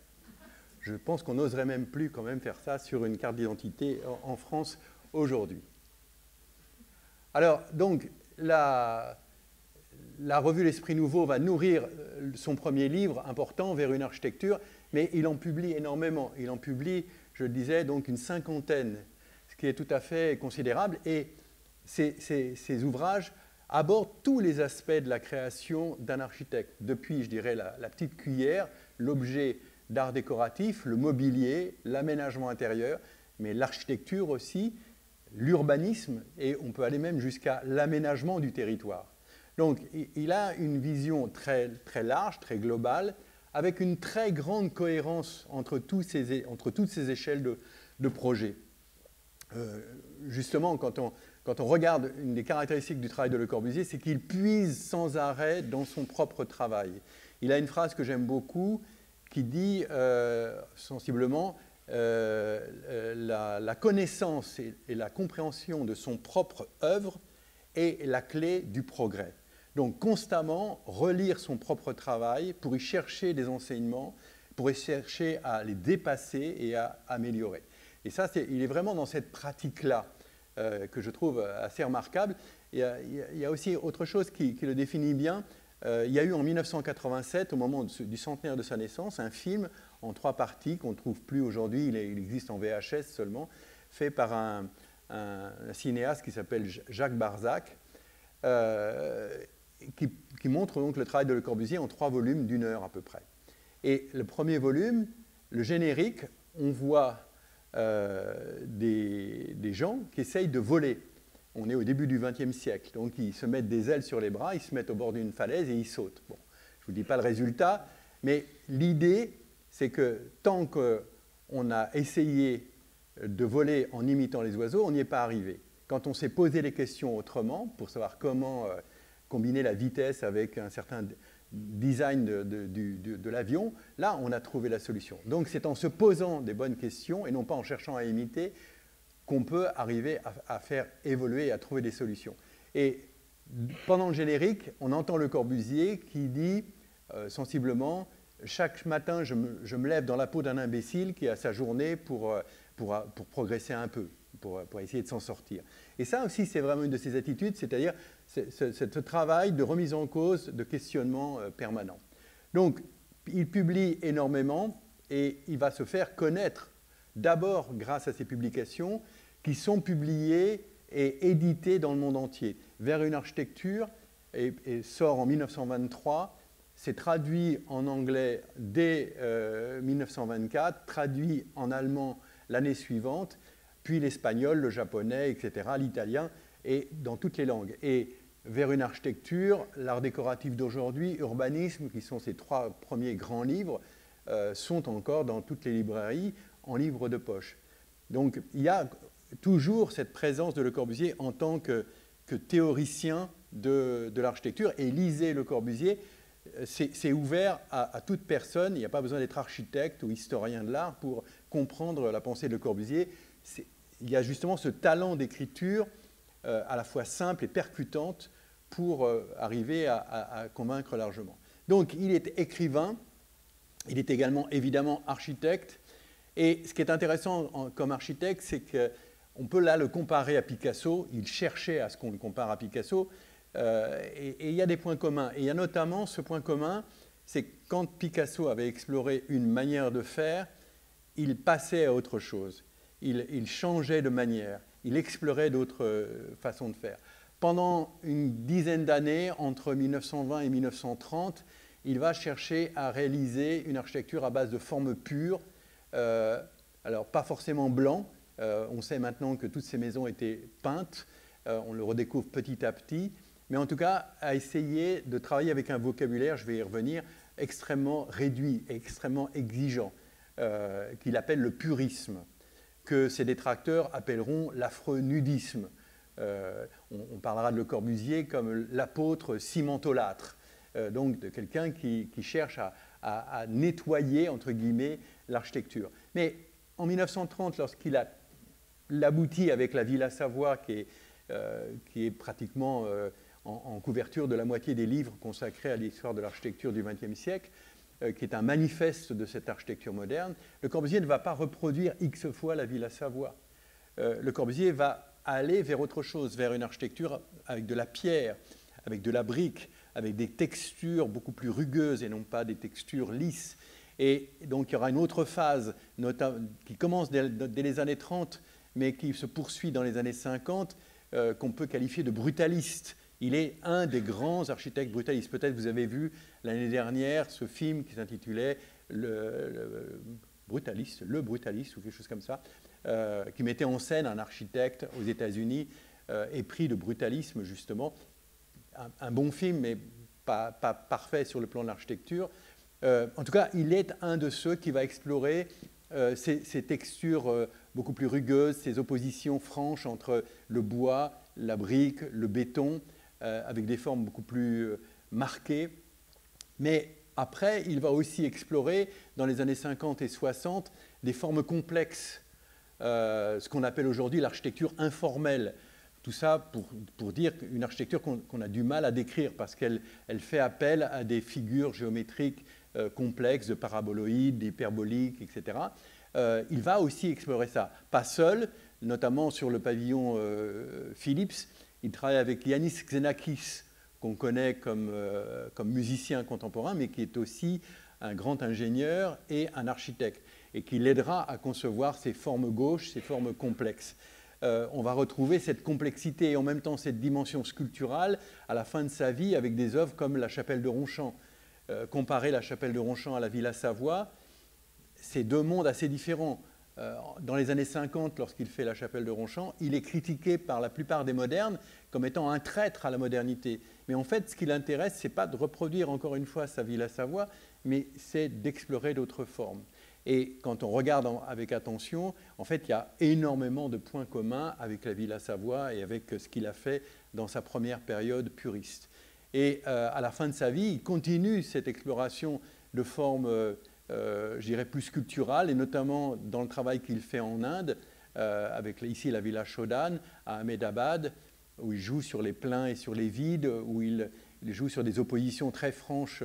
Je pense qu'on n'oserait même plus quand même faire ça sur une carte d'identité en France aujourd'hui. Alors, donc, la revue L'Esprit Nouveau va nourrir son premier livre important, Vers une architecture, mais il en publie énormément. Il en publie, je le disais, donc une cinquantaine, ce qui est tout à fait considérable. Et ces ouvrages abordent tous les aspects de la création d'un architecte, depuis, je dirais, la petite cuillère, l'objet d'art décoratif, le mobilier, l'aménagement intérieur, mais l'architecture aussi, l'urbanisme, et on peut aller même jusqu'à l'aménagement du territoire. Donc, il a une vision très, très large, très globale, avec une très grande cohérence entre toutes ces échelles de projets. Justement, quand on regarde une des caractéristiques du travail de Le Corbusier, c'est qu'il puise sans arrêt dans son propre travail. Il a une phrase que j'aime beaucoup qui dit sensiblement la connaissance et la compréhension de son propre œuvre est la clé du progrès. Donc constamment relire son propre travail pour y chercher des enseignements, pour y chercher à les dépasser et à améliorer. Et ça, il est vraiment dans cette pratique-là que je trouve assez remarquable. Il y a aussi autre chose qui le définit bien. Il y a eu en 1987, au moment du centenaire de sa naissance, un film en 3 parties qu'on ne trouve plus aujourd'hui, il existe en VHS seulement, fait par un cinéaste qui s'appelle Jacques Barzac, qui montre donc le travail de Le Corbusier en 3 volumes d'1 heure à peu près. Et le premier volume, le générique, on voit des gens qui essayent de voler. On est au début du XXe siècle, donc ils se mettent des ailes sur les bras, ils se mettent au bord d'une falaise et ils sautent. Bon, je ne vous dis pas le résultat, mais l'idée, c'est que tant qu'on a essayé de voler en imitant les oiseaux, on n'y est pas arrivé. Quand on s'est posé les questions autrement, pour savoir comment combiner la vitesse avec un certain design de l'avion, là, on a trouvé la solution. Donc, c'est en se posant des bonnes questions et non pas en cherchant à imiter qu'on peut arriver à faire évoluer et à trouver des solutions. Et pendant le générique, on entend Le Corbusier qui dit sensiblement « Chaque matin, je me lève dans la peau d'un imbécile qui a sa journée pour progresser un peu, pour essayer de s'en sortir. » Et ça aussi, c'est vraiment une de ces attitudes, c'est-à-dire ce travail de remise en cause, de questionnement permanent. Donc, il publie énormément et il va se faire connaître d'abord grâce à ces publications qui sont publiées et éditées dans le monde entier. Vers une architecture et sort en 1923, c'est traduit en anglais dès 1924, traduit en allemand l'année suivante, puis l'espagnol, le japonais, etc., l'italien, et dans toutes les langues. Et vers une architecture, l'art décoratif d'aujourd'hui, urbanisme, qui sont ces 3 premiers grands livres, sont encore dans toutes les librairies en livres de poche. Donc il y a toujours cette présence de Le Corbusier en tant que théoricien de l'architecture. Et lisez Le Corbusier, c'est ouvert à toute personne. Il n'y a pas besoin d'être architecte ou historien de l'art pour comprendre la pensée de Le Corbusier. Il y a justement ce talent d'écriture à la fois simple et percutante pour arriver à convaincre largement. Donc il est écrivain, il est également évidemment architecte. Et ce qui est intéressant comme architecte, c'est qu'on peut là le comparer à Picasso. Il cherchait à ce qu'on le compare à Picasso. Et il y a des points communs. Et il y a notamment ce point commun, c'est que quand Picasso avait exploré une manière de faire, il passait à autre chose. Il changeait de manière. Il explorait d'autres façons de faire. Pendant une dizaine d'années, entre 1920 et 1930, il va chercher à réaliser une architecture à base de formes pures. Alors, pas forcément blanc. On sait maintenant que toutes ces maisons étaient peintes. On le redécouvre petit à petit. Mais en tout cas, à essayer de travailler avec un vocabulaire, je vais y revenir, extrêmement réduit, extrêmement exigeant, qu'il appelle le purisme, que ses détracteurs appelleront l'affreux nudisme. On parlera de Le Corbusier comme l'apôtre cimentolâtre, donc de quelqu'un qui cherche à nettoyer, entre guillemets, l'architecture. Mais en 1930, lorsqu'il aboutit avec la Villa Savoie, qui est pratiquement en couverture de la moitié des livres consacrés à l'histoire de l'architecture du XXe siècle, qui est un manifeste de cette architecture moderne, Le Corbusier ne va pas reproduire X fois la Villa Savoie. Le Corbusier va aller vers autre chose, vers une architecture avec de la pierre, avec de la brique, avec des textures beaucoup plus rugueuses et non pas des textures lisses. Et donc il y aura une autre phase qui commence dès les années 30, mais qui se poursuit dans les années 50, qu'on peut qualifier de brutaliste. Il est un des grands architectes brutalistes. Peut-être vous avez vu l'année dernière ce film qui s'intitulait le Brutaliste ou quelque chose comme ça, qui mettait en scène un architecte aux États-Unis épris de brutalisme, justement. Un bon film, mais pas parfait sur le plan de l'architecture. En tout cas, il est un de ceux qui va explorer ces textures beaucoup plus rugueuses, ces oppositions franches entre le bois, la brique, le béton, avec des formes beaucoup plus marquées. Mais après, il va aussi explorer, dans les années 50 et 60, des formes complexes, ce qu'on appelle aujourd'hui l'architecture informelle. Tout ça pour dire une architecture qu'on a du mal à décrire parce qu'elle fait appel à des figures géométriques complexes, de paraboloïdes, d'hyperboliques, etc. Il va aussi explorer ça. Pas seul, notamment sur le pavillon Philips. Il travaille avec Yannis Xenakis, qu'on connaît comme musicien contemporain, mais qui est aussi un grand ingénieur et un architecte, et qui l'aidera à concevoir ces formes gauches, ces formes complexes. On va retrouver cette complexité et en même temps cette dimension sculpturale à la fin de sa vie avec des œuvres comme la chapelle de Ronchamp. Comparer la chapelle de Ronchamp à la Villa Savoie, c'est deux mondes assez différents. dans les années 50, lorsqu'il fait la chapelle de Ronchamp, il est critiqué par la plupart des modernes comme étant un traître à la modernité. Mais en fait, ce qui l'intéresse, ce n'est pas de reproduire encore une fois sa Villa Savoie, mais c'est d'explorer d'autres formes. Et quand on regarde avec attention, en fait, il y a énormément de points communs avec la Villa Savoie et avec ce qu'il a fait dans sa première période puriste. Et à la fin de sa vie, il continue cette exploration de formes, je dirais, plus sculpturales, et notamment dans le travail qu'il fait en Inde, avec ici la Villa Chodhan, à Ahmedabad, où il joue sur les pleins et sur les vides, où il joue sur des oppositions très franches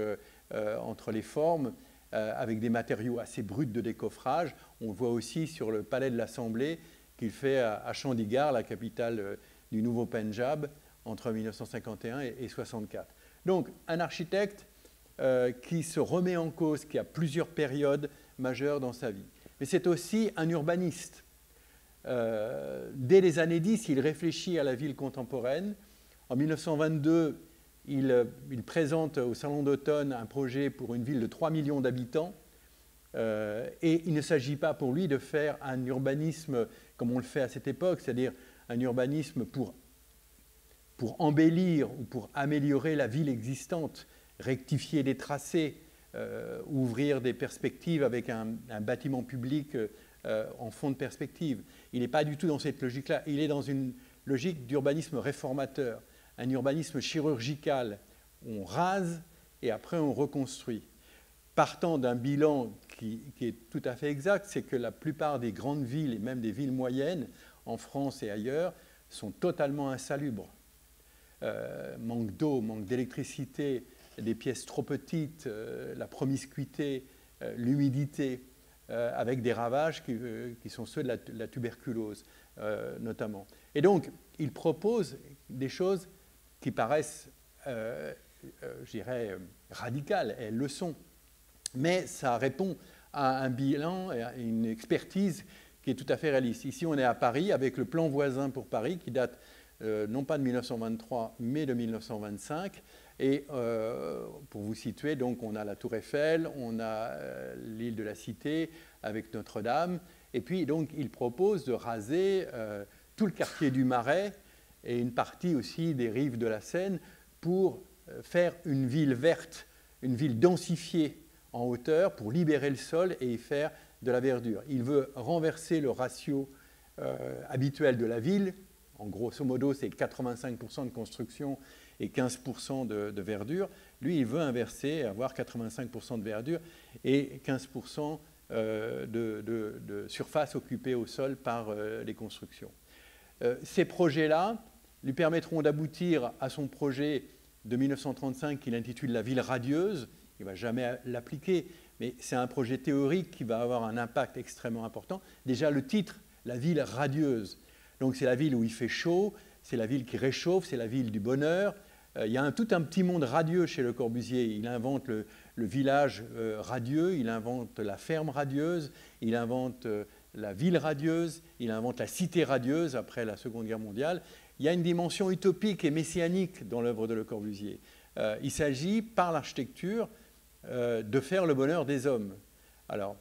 entre les formes, avec des matériaux assez bruts de décoffrage. On voit aussi sur le palais de l'Assemblée qu'il fait à Chandigarh, la capitale du Nouveau Pendjab, entre 1951 et 1964. Donc, un architecte qui se remet en cause, qui a plusieurs périodes majeures dans sa vie. Mais c'est aussi un urbaniste. Dès les années 10, il réfléchit à la ville contemporaine. En 1922, il présente au Salon d'automne un projet pour une ville de 3 millions d'habitants. Et il ne s'agit pas pour lui de faire un urbanisme comme on le fait à cette époque, c'est-à-dire un urbanisme pour embellir ou pour améliorer la ville existante, rectifier des tracés, ouvrir des perspectives avec un bâtiment public en fond de perspective. Il n'est pas du tout dans cette logique-là. Il est dans une logique d'urbanisme réformateur, un urbanisme chirurgical. On rase et après on reconstruit. Partant d'un bilan qui est tout à fait exact, c'est que la plupart des grandes villes et même des villes moyennes, en France et ailleurs, sont totalement insalubres. Manque d'eau, manque d'électricité, des pièces trop petites, la promiscuité, l'humidité, avec des ravages qui sont ceux de la tuberculose, notamment. Et donc, il propose des choses qui paraissent, je dirais, radicales, elles le sont. Mais ça répond à un bilan et à une expertise qui est tout à fait réaliste. Ici, on est à Paris, avec le plan voisin pour Paris, qui date non pas de 1923, mais de 1925. Et pour vous situer, donc, on a la Tour Eiffel, on a l'île de la Cité avec Notre-Dame. Et puis, donc, il propose de raser tout le quartier du Marais et une partie aussi des rives de la Seine pour faire une ville verte, une ville densifiée en hauteur pour libérer le sol et y faire de la verdure. Il veut renverser le ratio habituel de la ville. En grosso modo, c'est 85% de construction et 15% de verdure. Lui, il veut inverser, avoir 85% de verdure et 15% de surface occupée au sol par les constructions. Ces projets-là lui permettront d'aboutir à son projet de 1935 qu'il intitule La ville radieuse. Il ne va jamais l'appliquer, mais c'est un projet théorique qui va avoir un impact extrêmement important. Déjà, le titre, La ville radieuse. Donc, c'est la ville où il fait chaud, c'est la ville qui réchauffe, c'est la ville du bonheur. Il y a tout un petit monde radieux chez Le Corbusier. Il invente le village radieux, il invente la ferme radieuse, il invente la ville radieuse, il invente la cité radieuse après la Seconde Guerre mondiale. Il y a une dimension utopique et messianique dans l'œuvre de Le Corbusier. Il s'agit, par l'architecture, de faire le bonheur des hommes. Alors,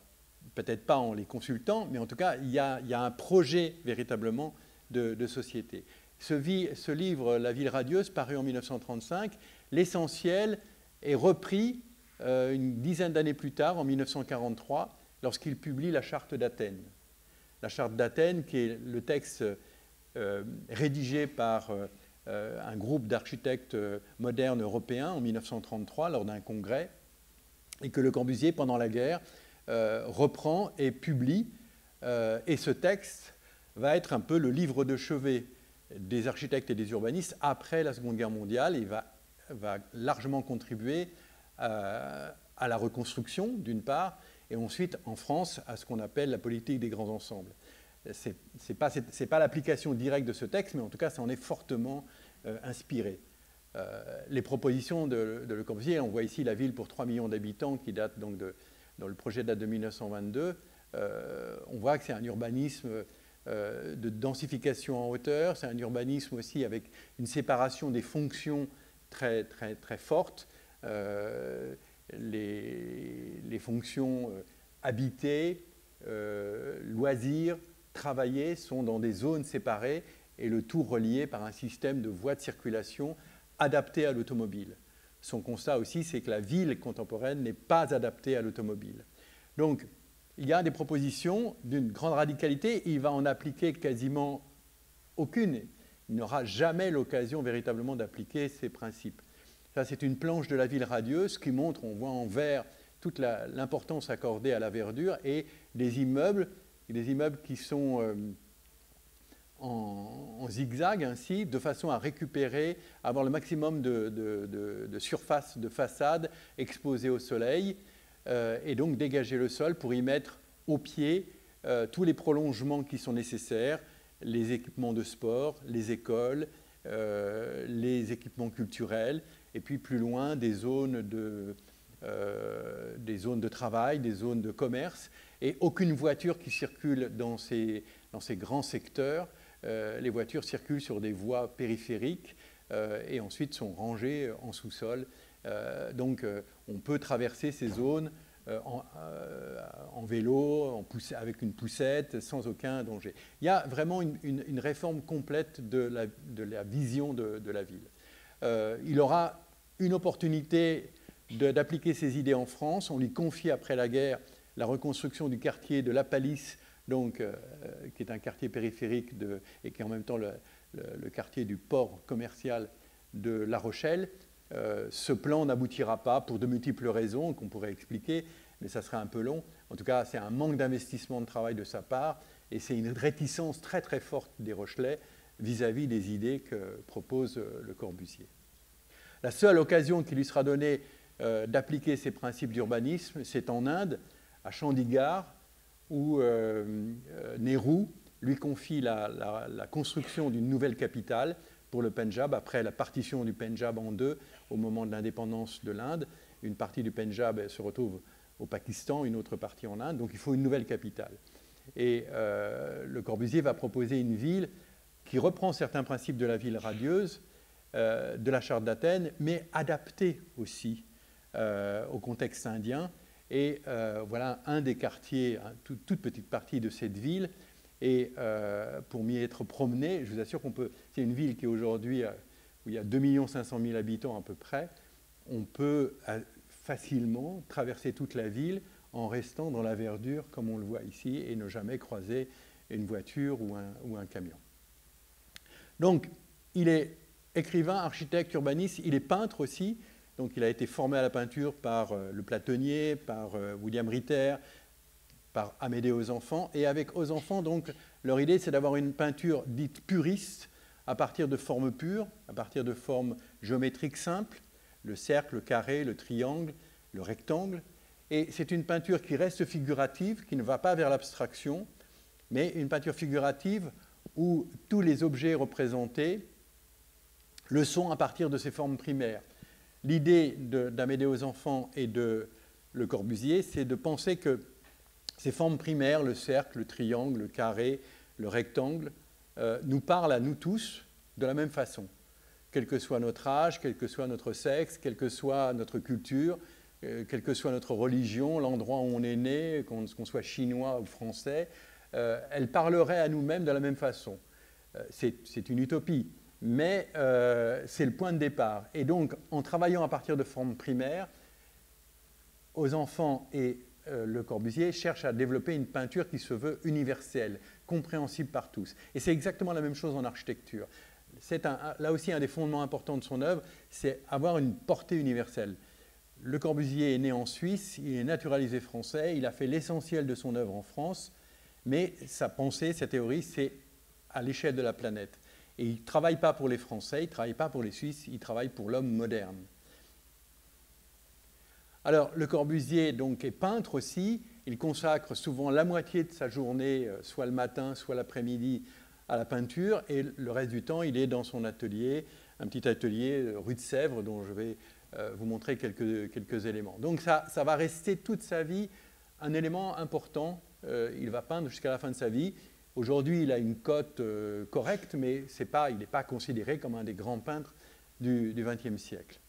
peut-être pas en les consultant, mais en tout cas, il y a un projet véritablement de société. Ce livre, La ville radieuse, paru en 1935, l'essentiel est repris une dizaine d'années plus tard, en 1943, lorsqu'il publie la Charte d'Athènes. La Charte d'Athènes, qui est le texte rédigé par un groupe d'architectes modernes européens en 1933, lors d'un congrès, et que Le Corbusier, pendant la guerre, reprend et publie. Et ce texte va être un peu le livre de chevet des architectes et des urbanistes après la Seconde Guerre mondiale. Il va largement contribuer à la reconstruction, d'une part, et ensuite, en France, à ce qu'on appelle la politique des grands ensembles. Ce n'est pas l'application directe de ce texte, mais en tout cas, ça en est fortement inspiré. Les propositions de Le Corbusier, on voit ici la ville pour 3 millions d'habitants qui date donc dans le projet date de 1922. On voit que c'est un urbanisme de densification en hauteur, c'est un urbanisme aussi avec une séparation des fonctions très, très, très forte. Les fonctions habitées, loisirs, travailler sont dans des zones séparées et le tout relié par un système de voies de circulation adapté à l'automobile. Son constat aussi, c'est que la ville contemporaine n'est pas adaptée à l'automobile. Donc, il y a des propositions d'une grande radicalité, il va en appliquer quasiment aucune. Il n'aura jamais l'occasion véritablement d'appliquer ces principes. Ça, c'est une planche de la ville radieuse qui montre, on voit en vert, toute l'importance accordée à la verdure et des immeubles qui sont en zigzag ainsi, de façon à récupérer, avoir le maximum de surface de façade exposée au soleil, et donc dégager le sol pour y mettre au pied tous les prolongements qui sont nécessaires, les équipements de sport, les écoles, les équipements culturels, et puis plus loin des zones de travail, des zones de commerce, et aucune voiture qui circule dans ces grands secteurs. Les voitures circulent sur des voies périphériques et ensuite sont rangées en sous-sol. Donc on peut traverser ces zones en vélo, avec une poussette, sans aucun danger. Il y a vraiment une réforme complète de la vision de la ville. Il aura une opportunité d'appliquer ces idées en France. On lui confie après la guerre la reconstruction du quartier de La Palisse, donc, qui est un quartier périphérique et qui est en même temps le quartier du port commercial de La Rochelle. Ce plan n'aboutira pas pour de multiples raisons qu'on pourrait expliquer, mais ça serait un peu long. En tout cas, c'est un manque d'investissement de travail de sa part et c'est une réticence très très forte des Rochelais vis-à-vis des idées que propose Le Corbusier. La seule occasion qui lui sera donnée d'appliquer ces principes d'urbanisme, c'est en Inde, à Chandigarh, où Nehru lui confie la construction d'une nouvelle capitale pour le Pendjab, après la partition du Pendjab en deux au moment de l'indépendance de l'Inde. Une partie du Pendjab se retrouve au Pakistan, une autre partie en Inde, donc il faut une nouvelle capitale. Et Le Corbusier va proposer une ville qui reprend certains principes de la ville radieuse, de la Charte d'Athènes, mais adaptée aussi au contexte indien. Et voilà un des quartiers, toute petite partie de cette ville. Et pour m'y être promené, je vous assure qu'on peut. C'est une ville qui aujourd'hui, où il y a 2 500 000 habitants à peu près. On peut facilement traverser toute la ville en restant dans la verdure, comme on le voit ici, et ne jamais croiser une voiture ou un camion. Donc, il est écrivain, architecte, urbaniste, il est peintre aussi. Donc, il a été formé à la peinture par le Platonnier, par William Ritter, par Amédée aux enfants. Et avec aux enfants, donc, leur idée, c'est d'avoir une peinture dite puriste, à partir de formes pures, à partir de formes géométriques simples, le cercle, le carré, le triangle, le rectangle. Et c'est une peinture qui reste figurative, qui ne va pas vers l'abstraction, mais une peinture figurative où tous les objets représentés le sont à partir de ces formes primaires. L'idée d'Amédée aux enfants et de Le Corbusier, c'est de penser que ces formes primaires, le cercle, le triangle, le carré, le rectangle, nous parlent à nous tous de la même façon. Quel que soit notre âge, quel que soit notre sexe, quelle que soit notre culture, quelle que soit notre religion, l'endroit où on est né, qu'on soit chinois ou français, elle parlerait à nous-mêmes de la même façon. C'est une utopie, mais c'est le point de départ. Et donc, en travaillant à partir de formes primaires, aux enfants et Le Corbusier cherche à développer une peinture qui se veut universelle, compréhensible par tous. Et c'est exactement la même chose en architecture. C'est là aussi un des fondements importants de son œuvre, c'est avoir une portée universelle. Le Corbusier est né en Suisse, il est naturalisé français, il a fait l'essentiel de son œuvre en France, mais sa pensée, sa théorie, c'est à l'échelle de la planète. Et il ne travaille pas pour les Français, il ne travaille pas pour les Suisses, il travaille pour l'homme moderne. Alors, Le Corbusier donc, est peintre aussi, il consacre souvent la moitié de sa journée, soit le matin, soit l'après-midi, à la peinture, et le reste du temps, il est dans son atelier, un petit atelier rue de Sèvres, dont je vais vous montrer quelques éléments. Donc ça va rester toute sa vie un élément important. Il va peindre jusqu'à la fin de sa vie. Aujourd'hui, il a une cote correcte, mais il n'est pas considéré comme un des grands peintres du XXe siècle.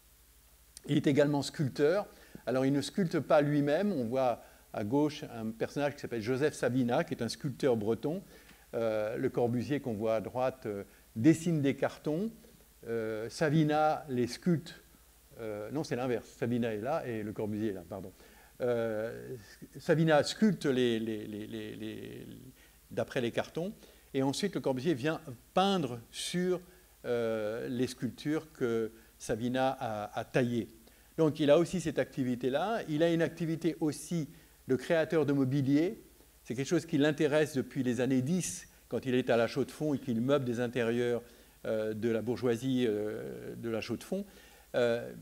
Il est également sculpteur. Alors, il ne sculpte pas lui-même. On voit à gauche un personnage qui s'appelle Joseph Savina, qui est un sculpteur breton. Le Corbusier qu'on voit à droite dessine des cartons. Savina les sculpte. Non, c'est l'inverse. Savina est là et le Corbusier est là, pardon. Savina sculpte d'après les cartons. Et ensuite, le Corbusier vient peindre sur les sculptures que Savina a taillées. Donc, il a aussi cette activité-là. Il a une activité aussi de créateur de mobilier. C'est quelque chose qui l'intéresse depuis les années 10, quand il est à la Chaux-de-Fonds et qu'il meuble des intérieurs de la bourgeoisie de la Chaux-de-Fonds.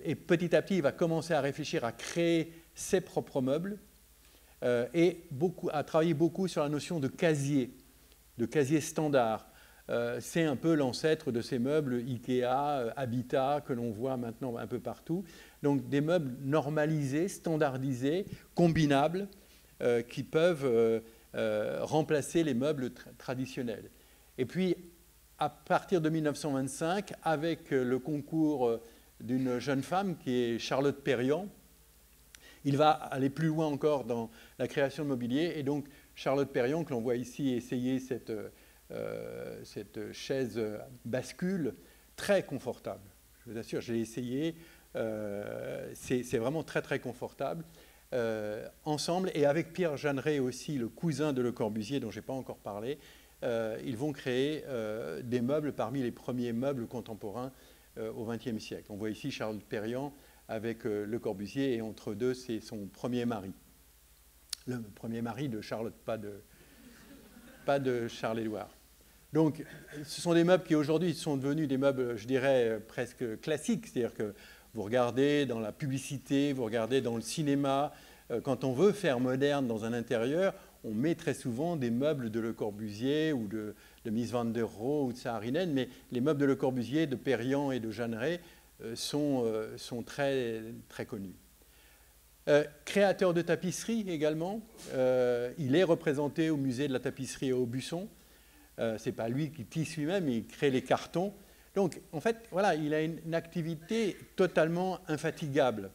Et petit à petit, il va commencer à réfléchir à créer ses propres meubles et à travailler beaucoup sur la notion de casier standard. C'est un peu l'ancêtre de ces meubles Ikea, Habitat, que l'on voit maintenant un peu partout. Donc des meubles normalisés, standardisés, combinables, qui peuvent remplacer les meubles traditionnels. Et puis, à partir de 1925, avec le concours d'une jeune femme qui est Charlotte Perriand, il va aller plus loin encore dans la création de mobilier. Et donc, Charlotte Perriand, que l'on voit ici essayer cette chaise bascule, très confortable. Je vous assure, je l'ai essayé. C'est vraiment très, très confortable. Ensemble, et avec Pierre Jeanneret aussi, le cousin de Le Corbusier, dont je n'ai pas encore parlé, ils vont créer des meubles parmi les premiers meubles contemporains au XXe siècle. On voit ici Charlotte Perriand avec Le Corbusier, et entre deux, c'est son premier mari. Le premier mari de Charlotte, pas de Charles-Édouard. Donc, ce sont des meubles qui aujourd'hui sont devenus des meubles, je dirais, presque classiques. C'est-à-dire que vous regardez dans la publicité, vous regardez dans le cinéma, quand on veut faire moderne dans un intérieur, on met très souvent des meubles de Le Corbusier ou de Mies van der Rohe ou de Saarinen, mais les meubles de Le Corbusier, de Perriand et de Jeanneret sont très, très connus. Créateur de tapisserie également, il est représenté au musée de la tapisserie à Aubusson. Ce n'est pas lui qui tisse lui-même, il crée les cartons. Donc, en fait, voilà, il a une activité totalement infatigable.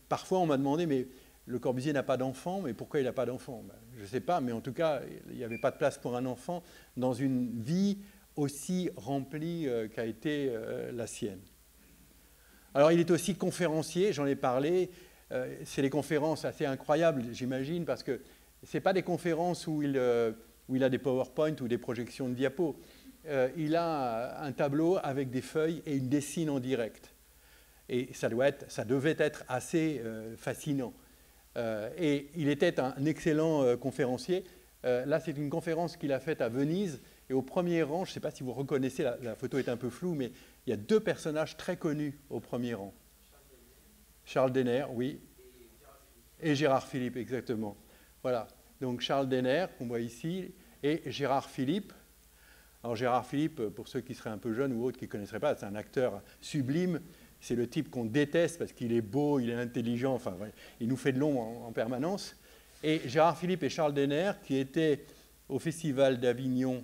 Parfois, on m'a demandé, mais Le Corbusier n'a pas d'enfant, mais pourquoi il n'a pas d'enfant? Je ne sais pas, mais en tout cas, il n'y avait pas de place pour un enfant dans une vie aussi remplie qu'a été la sienne. Alors, il est aussi conférencier, j'en ai parlé. C'est des conférences assez incroyables, j'imagine, parce que ce n'est pas des conférences où il a des PowerPoint ou des projections de diapos. Il a un tableau avec des feuilles et il dessine en direct. Et ça devait être assez fascinant. Et il était un excellent conférencier. Là, c'est une conférence qu'il a faite à Venise. Et au premier rang, je ne sais pas si vous reconnaissez, la photo est un peu floue, mais il y a deux personnages très connus au premier rang. Charles Denner, oui. Et Gérard Philippe, exactement. Voilà. Donc Charles Denner, qu'on voit ici, et Gérard Philippe. Alors Gérard Philippe, pour ceux qui seraient un peu jeunes ou autres qui ne connaisseraient pas, c'est un acteur sublime. C'est le type qu'on déteste parce qu'il est beau, il est intelligent, enfin, ouais, il nous fait de l'ombre en permanence. Et Gérard Philippe et Charles Denner, qui étaient au Festival d'Avignon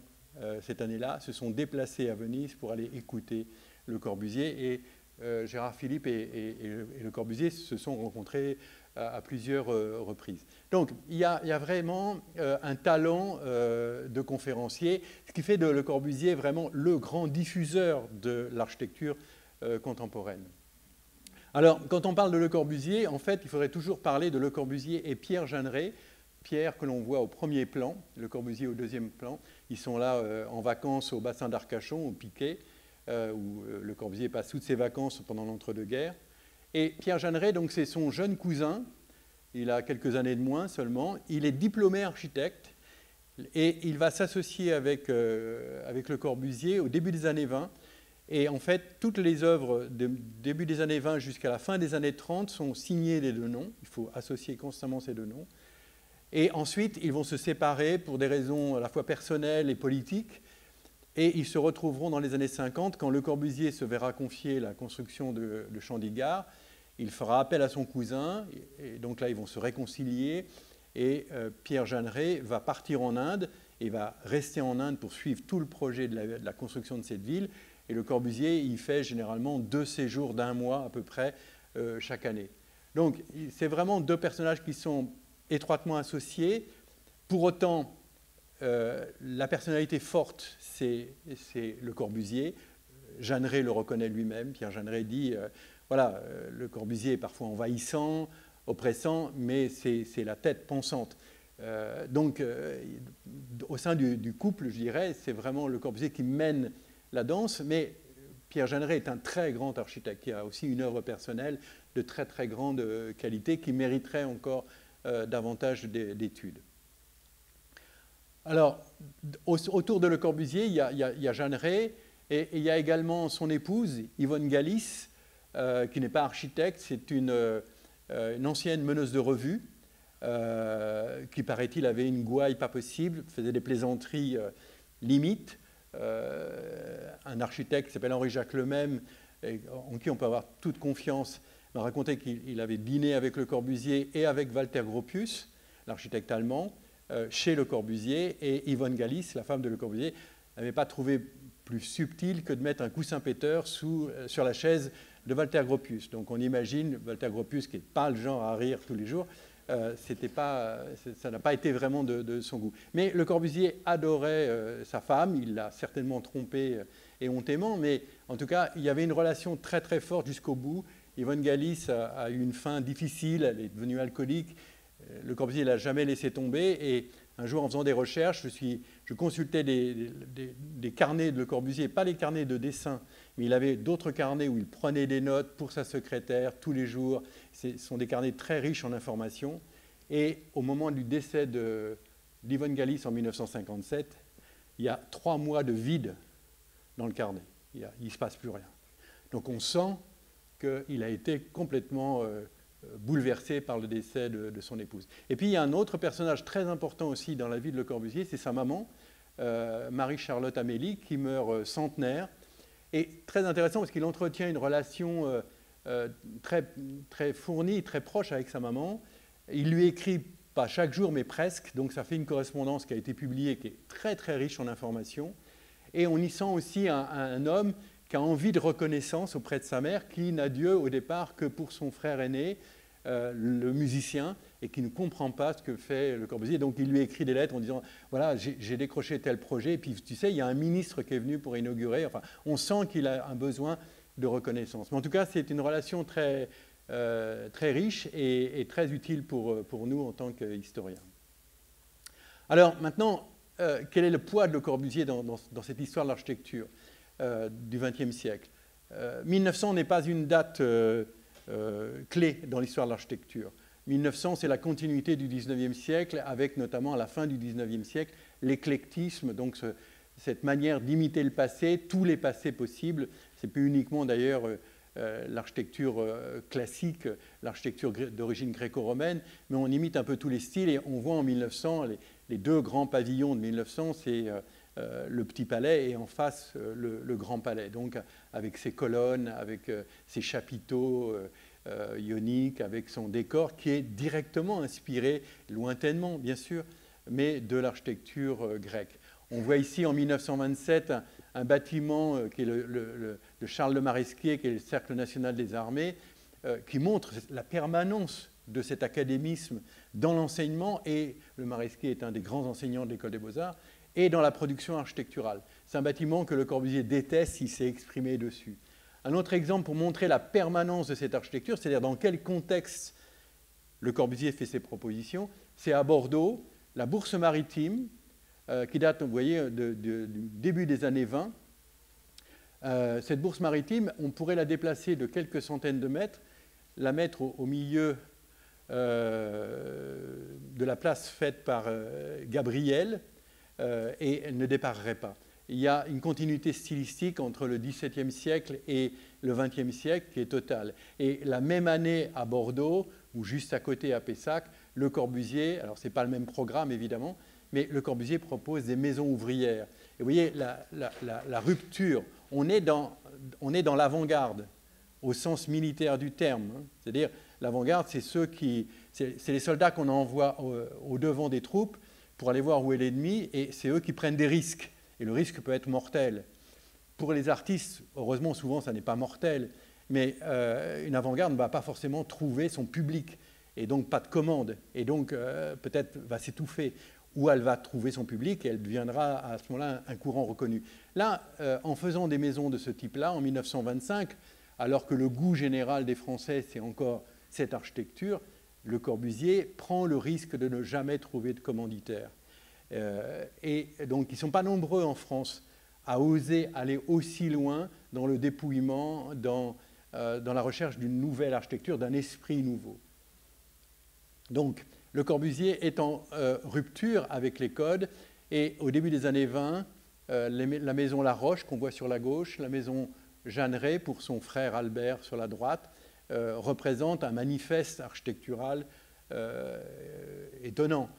cette année-là, se sont déplacés à Venise pour aller écouter Le Corbusier. Et Gérard Philippe et Le Corbusier se sont rencontrés à plusieurs reprises. Donc, il y a vraiment un talent de conférencier, ce qui fait de Le Corbusier vraiment le grand diffuseur de l'architecture contemporaine. Alors, quand on parle de Le Corbusier, en fait, il faudrait toujours parler de Le Corbusier et Pierre Jeanneret. Pierre, que l'on voit au premier plan, Le Corbusier au deuxième plan. Ils sont là en vacances au bassin d'Arcachon, au Piquet, où Le Corbusier passe toutes ses vacances pendant l'entre-deux-guerres. Et Pierre Jeanneret, donc, c'est son jeune cousin. Il a quelques années de moins seulement. Il est diplômé architecte et il va s'associer avec Le Corbusier au début des années 20. Et en fait, toutes les œuvres du début des années 20 jusqu'à la fin des années 30 sont signées des deux noms. Il faut associer constamment ces deux noms. Et ensuite, ils vont se séparer pour des raisons à la fois personnelles et politiques. Et ils se retrouveront dans les années 50, quand Le Corbusier se verra confier la construction de Chandigarh. Il fera appel à son cousin, et donc là, ils vont se réconcilier. Et Pierre Jeanneret va partir en Inde, et va rester en Inde pour suivre tout le projet de la construction de cette ville. Et Le Corbusier, il fait généralement 2 séjours d'1 mois à peu près chaque année. Donc, c'est vraiment deux personnages qui sont étroitement associés. Pour autant, la personnalité forte, c'est Le Corbusier. Jeanneret le reconnaît lui-même. Pierre Jeanneret dit, voilà, Le Corbusier est parfois envahissant, oppressant, mais c'est la tête pensante. Donc, au sein du couple, je dirais, c'est vraiment Le Corbusier qui mène la danse, mais Pierre Jeanneret est un très grand architecte qui a aussi une œuvre personnelle de très très grande qualité qui mériterait encore davantage d'études. Alors, autour de Le Corbusier, il y a Jeanneret et il y a également son épouse, Yvonne Galis, qui n'est pas architecte, c'est une ancienne meneuse de revue qui, paraît-il, avait une gouaille pas possible, faisait des plaisanteries limites. Un architecte qui s'appelle Henri-Jacques Lemesme, en qui on peut avoir toute confiance, m'a raconté qu'il avait dîné avec Le Corbusier et avec Walter Gropius, l'architecte allemand, chez Le Corbusier, et Yvonne Galis, la femme de Le Corbusier, n'avait pas trouvé plus subtil que de mettre un coussin péteur sur la chaise de Walter Gropius. Donc on imagine Walter Gropius, qui n'est pas le genre à rire tous les jours, ça n'a pas été vraiment de son goût. Mais Le Corbusier adorait sa femme, il l'a certainement trompée éhontément, mais en tout cas, il y avait une relation très très forte jusqu'au bout. Yvonne Galis a eu une fin difficile, elle est devenue alcoolique. Le Corbusier ne l'a jamais laissé tomber, et un jour, en faisant des recherches, je consultais des carnets de Le Corbusier, pas les carnets de dessin, mais il avait d'autres carnets où il prenait des notes pour sa secrétaire tous les jours. Ce sont des carnets très riches en informations. Et au moment du décès d'Yvonne Galis en 1957, il y a 3 mois de vide dans le carnet. Il ne se passe plus rien. Donc on sent qu'il a été complètement bouleversé par le décès de son épouse. Et puis il y a un autre personnage très important aussi dans la vie de Le Corbusier, c'est sa maman, Marie-Charlotte Amélie, qui meurt centenaire. Et très intéressant parce qu'il entretient une relation très, très fournie, très proche avec sa maman. Il lui écrit, pas chaque jour, mais presque, donc ça fait une correspondance qui a été publiée, qui est très très riche en informations. Et on y sent aussi un homme qui a envie de reconnaissance auprès de sa mère, qui n'a Dieu au départ que pour son frère aîné, le musicien, et qui ne comprend pas ce que fait Le Corbusier. Donc il lui écrit des lettres en disant « Voilà, j'ai décroché tel projet, et puis tu sais, il y a un ministre qui est venu pour inaugurer. » Enfin, on sent qu'il a un besoin de reconnaissance. Mais en tout cas, c'est une relation très, très riche et très utile pour nous en tant qu'historiens. Alors maintenant, quel est le poids de Le Corbusier dans cette histoire de l'architecture du XXe siècle? 1900 n'est pas une date clé dans l'histoire de l'architecture. 1900, c'est la continuité du XIXe siècle, avec notamment à la fin du XIXe siècle l'éclectisme, donc cette manière d'imiter le passé, tous les passés possibles. C'est plus uniquement d'ailleurs l'architecture classique, l'architecture d'origine gréco-romaine, mais on imite un peu tous les styles, et on voit en 1900 les 2 grands pavillons de 1900, c'est le Petit Palais et en face le Grand Palais, donc avec ses colonnes, avec ses chapiteaux ioniques, avec son décor qui est directement inspiré, lointainement bien sûr, mais de l'architecture grecque. On voit ici en 1927 un bâtiment qui est de Charles Le Maresquier, qui est le Cercle national des armées, qui montre la permanence de cet académisme dans l'enseignement, et Le Maresquier est un des grands enseignants de l'École des Beaux-Arts, et dans la production architecturale. C'est un bâtiment que Le Corbusier déteste, il s'est exprimé dessus. Un autre exemple pour montrer la permanence de cette architecture, c'est-à-dire dans quel contexte Le Corbusier fait ses propositions, c'est à Bordeaux, la Bourse maritime, qui date, vous voyez, du début des années 20. Cette bourse maritime, on pourrait la déplacer de quelques centaines de mètres, la mettre au milieu de la place faite par Gabriel, et elle ne déparerait pas. Il y a une continuité stylistique entre le XVIIe siècle et le XXe siècle qui est totale. Et la même année à Bordeaux, ou juste à côté à Pessac, Le Corbusier, alors ce n'est pas le même programme évidemment, mais Le Corbusier propose des maisons ouvrières. Et vous voyez la rupture, on est dans l'avant-garde, au sens militaire du terme. Hein. C'est-à-dire, l'avant-garde, c'est les soldats qu'on envoie au devant des troupes pour aller voir où est l'ennemi, et c'est eux qui prennent des risques. Et le risque peut être mortel. Pour les artistes, heureusement, souvent, ça n'est pas mortel. Mais une avant-garde ne va pas forcément trouver son public, et donc pas de commande, et donc peut-être va s'étouffer, ou elle va trouver son public et elle deviendra à ce moment-là un courant reconnu. Là, en faisant des maisons de ce type-là, en 1925, alors que le goût général des Français, c'est encore cette architecture, Le Corbusier prend le risque de ne jamais trouver de commanditaire. Et donc, ils ne sont pas nombreux en France à oser aller aussi loin dans le dépouillement, dans la recherche d'une nouvelle architecture, d'un esprit nouveau. Donc, Le Corbusier est en rupture avec les codes, et au début des années 20, la maison La Roche, qu'on voit sur la gauche, la maison Jeanneret, pour son frère Albert sur la droite, représente un manifeste architectural étonnant.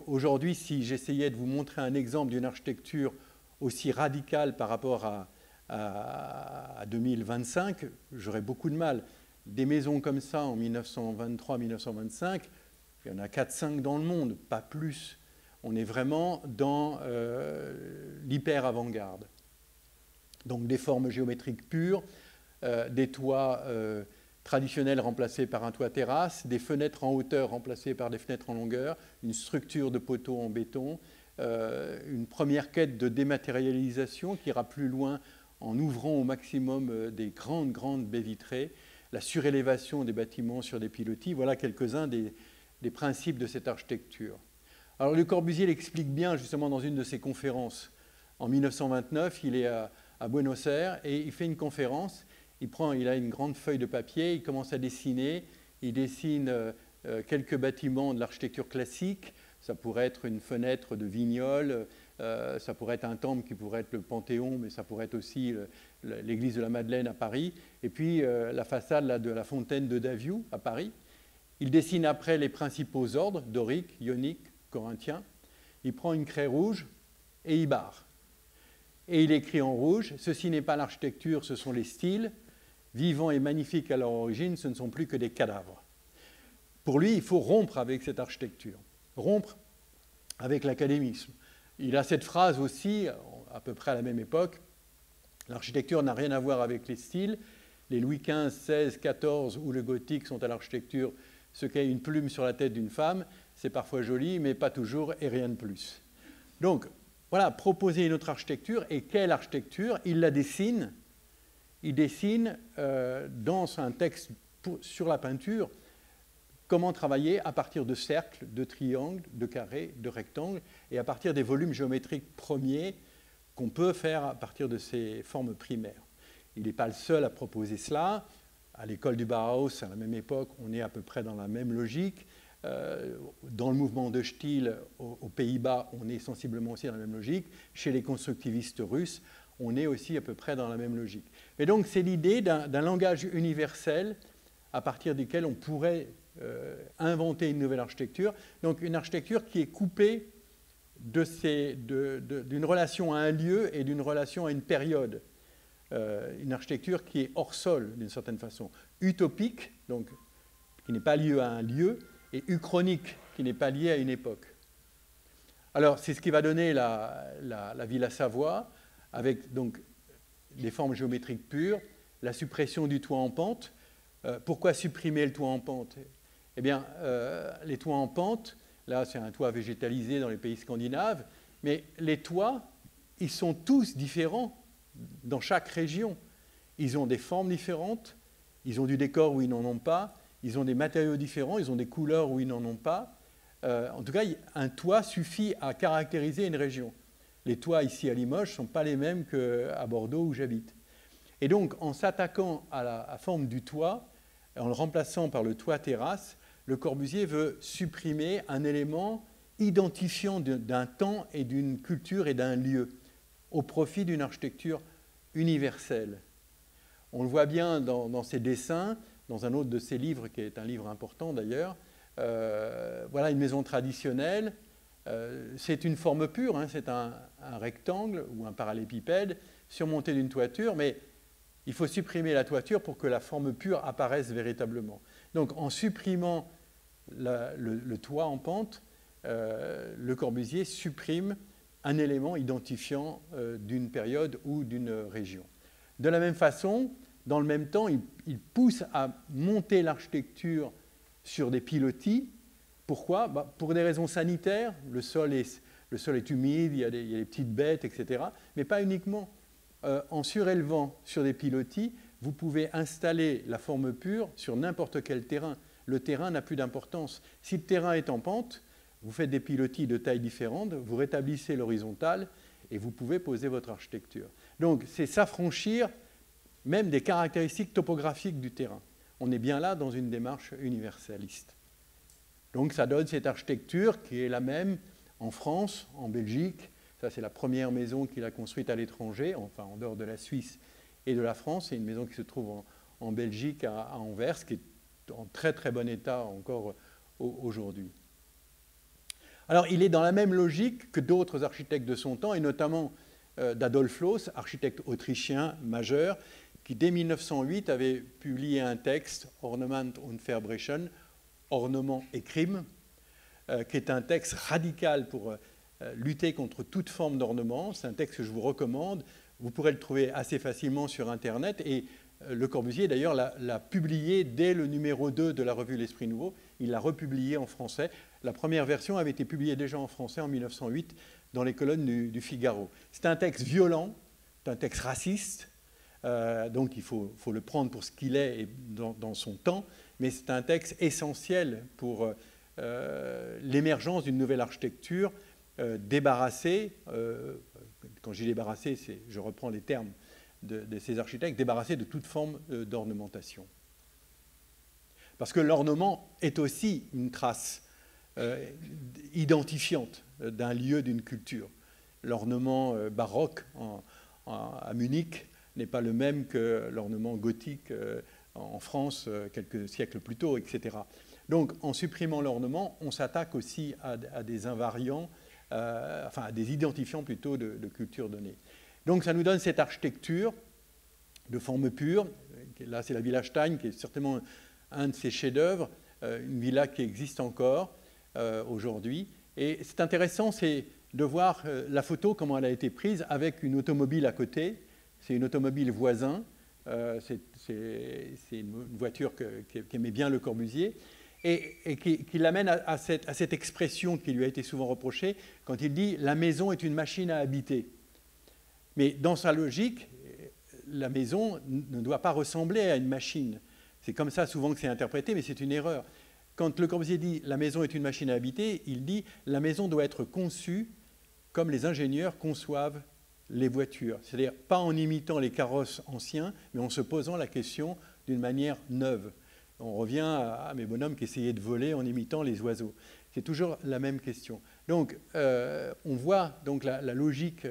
Aujourd'hui, si j'essayais de vous montrer un exemple d'une architecture aussi radicale par rapport à 2025, j'aurais beaucoup de mal. Des maisons comme ça en 1923-1925, il y en a 4-5 dans le monde, pas plus. On est vraiment dans l'hyper avant-garde. Donc des formes géométriques pures, des toits traditionnels remplacés par un toit terrasse, des fenêtres en hauteur remplacées par des fenêtres en longueur, une structure de poteaux en béton, une première quête de dématérialisation qui ira plus loin en ouvrant au maximum des grandes baies vitrées, la surélévation des bâtiments sur des pilotis. Voilà quelques-uns des principes de cette architecture. Alors Le Corbusier l'explique bien justement dans une de ses conférences. En 1929, il est à Buenos Aires et il fait une conférence. Il a une grande feuille de papier, il commence à dessiner. Il dessine quelques bâtiments de l'architecture classique. Ça pourrait être une fenêtre de Vignol, ça pourrait être un temple qui pourrait être le Panthéon, mais ça pourrait être aussi l'église de la Madeleine à Paris. Et puis la façade de la fontaine de Daviou à Paris. Il dessine après les principaux ordres, dorique, ionique, corinthien. Il prend une craie rouge et il barre. Et il écrit en rouge, ceci n'est pas l'architecture, ce sont les styles. Vivants et magnifiques à leur origine, ce ne sont plus que des cadavres. Pour lui, il faut rompre avec cette architecture, rompre avec l'académisme. Il a cette phrase aussi, à peu près à la même époque, l'architecture n'a rien à voir avec les styles. Les Louis XV, XVI, XIV ou le gothique sont à l'architecture ce qu'est une plume sur la tête d'une femme. C'est parfois joli, mais pas toujours, et rien de plus. Donc, voilà, proposer une autre architecture. Et quelle architecture? Il la dessine. Il dessine dans un texte sur la peinture comment travailler à partir de cercles, de triangles, de carrés, de rectangles, et à partir des volumes géométriques premiers qu'on peut faire à partir de ces formes primaires. Il n'est pas le seul à proposer cela. À l'école du Bauhaus, à la même époque, on est à peu près dans la même logique. Dans le mouvement de Stihl, aux Pays-Bas, on est sensiblement aussi dans la même logique. Chez les constructivistes russes, on est aussi à peu près dans la même logique. Et donc, c'est l'idée d'un langage universel à partir duquel on pourrait inventer une nouvelle architecture. Donc, une architecture qui est coupée d'une relation à un lieu et d'une relation à une période. Une architecture qui est hors sol, d'une certaine façon. Utopique, donc, qui n'est pas liée à un lieu, et uchronique, qui n'est pas liée à une époque. Alors, c'est ce qui va donner la Villa Savoie, avec donc des formes géométriques pures, la suppression du toit en pente. Pourquoi supprimer le toit en pente? Eh bien, les toits en pente, là, c'est un toit végétalisé dans les pays scandinaves, mais les toits, ils sont tous différents dans chaque région. Ils ont des formes différentes, ils ont du décor où ils n'en ont pas, ils ont des matériaux différents, ils ont des couleurs où ils n'en ont pas. En tout cas, un toit suffit à caractériser une région. Les toits ici à Limoges ne sont pas les mêmes qu'à Bordeaux où j'habite. Et donc, en s'attaquant à la forme du toit, en le remplaçant par le toit terrasse, Le Corbusier veut supprimer un élément identifiant d'un temps et d'une culture et d'un lieu, au profit d'une architecture universelle. On le voit bien dans ses dessins, dans un autre de ses livres, qui est un livre important d'ailleurs. Voilà une maison traditionnelle. C'est une forme pure, hein, c'est un rectangle ou un parallélépipède surmonté d'une toiture, mais il faut supprimer la toiture pour que la forme pure apparaisse véritablement. Donc en supprimant le toit en pente, Le Corbusier supprime un élément identifiant d'une période ou d'une région. De la même façon, dans le même temps, il pousse à monter l'architecture sur des pilotis. Pourquoi? Pour des raisons sanitaires. Le sol est humide, il y a des petites bêtes, etc. Mais pas uniquement. En surélevant sur des pilotis, vous pouvez installer la forme pure sur n'importe quel terrain. Le terrain n'a plus d'importance. Si le terrain est en pente, vous faites des pilotis de tailles différentes, vous rétablissez l'horizontale et vous pouvez poser votre architecture. Donc, c'est s'affranchir même des caractéristiques topographiques du terrain. On est bien là dans une démarche universaliste. Donc, ça donne cette architecture qui est la même en France, en Belgique. Ça, c'est la première maison qu'il a construite à l'étranger, enfin en dehors de la Suisse et de la France. C'est une maison qui se trouve en Belgique, à Anvers, qui est en très très bon état encore aujourd'hui. Alors, il est dans la même logique que d'autres architectes de son temps, et notamment d'Adolf Loos, architecte autrichien majeur, qui dès 1908 avait publié un texte, Ornament und Verbrechen, ornement et crime, qui est un texte radical pour lutter contre toute forme d'ornement. C'est un texte que je vous recommande. Vous pourrez le trouver assez facilement sur Internet. Et Le Corbusier, d'ailleurs, l'a publié dès le numéro 2 de la revue L'Esprit Nouveau. Il l'a republié en français. La première version avait été publiée déjà en français en 1908 dans les colonnes du Figaro. C'est un texte violent, c'est un texte raciste, donc il faut le prendre pour ce qu'il est et dans son temps, mais c'est un texte essentiel pour l'émergence d'une nouvelle architecture débarrassée, quand je dis débarrassée, je reprends les termes de ces architectes, débarrassée de toute forme d'ornementation. Parce que l'ornement est aussi une trace identifiante d'un lieu, d'une culture. L'ornement baroque à Munich n'est pas le même que l'ornement gothique en France quelques siècles plus tôt, etc. Donc, en supprimant l'ornement, on s'attaque aussi à des invariants, enfin à des identifiants plutôt de culture donnée. Donc, ça nous donne cette architecture de forme pure. Là, c'est la Villa Stein, qui est certainement un de ses chefs-d'œuvre, une villa qui existe encore aujourd'hui. Et c'est intéressant, c'est de voir la photo, comment elle a été prise, avec une automobile à côté. C'est une automobile voisin. C'est une voiture qu'aimait bien Le Corbusier et qui l'amène à cette expression qui lui a été souvent reprochée quand il dit « la maison est une machine à habiter ». Mais dans sa logique, la maison ne doit pas ressembler à une machine. C'est comme ça souvent que c'est interprété, mais c'est une erreur. Quand Le Corbusier dit « la maison est une machine à habiter », il dit « la maison doit être conçue comme les ingénieurs conçoivent les voitures ». C'est-à-dire pas en imitant les carrosses anciens, mais en se posant la question d'une manière neuve. On revient à mes bonhommes qui essayaient de voler en imitant les oiseaux. C'est toujours la même question. Donc, on voit donc la logique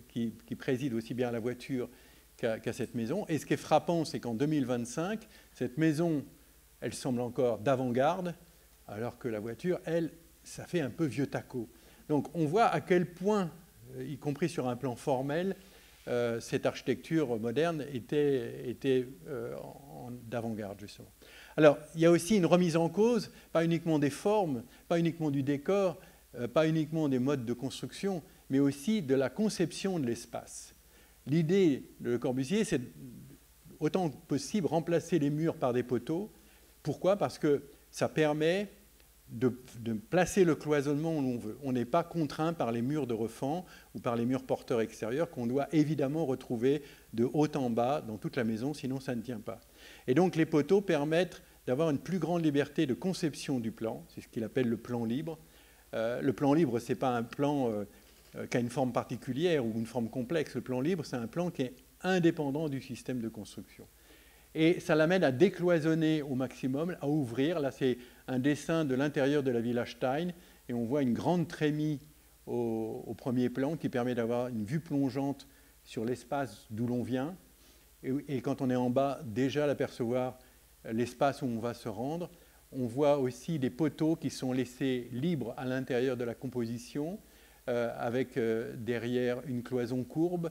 qui préside aussi bien à la voiture qu'à cette maison. Et ce qui est frappant, c'est qu'en 2025, cette maison, elle semble encore d'avant-garde, alors que la voiture, elle, ça fait un peu vieux taco. Donc, on voit à quel point, y compris sur un plan formel, cette architecture moderne était d'avant-garde, justement. Alors, il y a aussi une remise en cause, pas uniquement des formes, pas uniquement du décor, pas uniquement des modes de construction, mais aussi de la conception de l'espace. L'idée de Le Corbusier, c'est autant que possible remplacer les murs par des poteaux. Pourquoi? Parce que ça permet de placer le cloisonnement où l'on veut. On n'est pas contraint par les murs de refend ou par les murs porteurs extérieurs qu'on doit évidemment retrouver de haut en bas dans toute la maison, sinon ça ne tient pas. Et donc les poteaux permettent d'avoir une plus grande liberté de conception du plan, c'est ce qu'il appelle le plan libre. Le plan libre, ce n'est pas un plan qui a une forme particulière ou une forme complexe. Le plan libre, c'est un plan qui est indépendant du système de construction. Et ça l'amène à décloisonner au maximum, à ouvrir. Là, c'est un dessin de l'intérieur de la Villa Stein, et on voit une grande trémie au premier plan qui permet d'avoir une vue plongeante sur l'espace d'où l'on vient, et quand on est en bas, déjà d'apercevoir l'espace où on va se rendre. On voit aussi des poteaux qui sont laissés libres à l'intérieur de la composition, avec derrière une cloison courbe.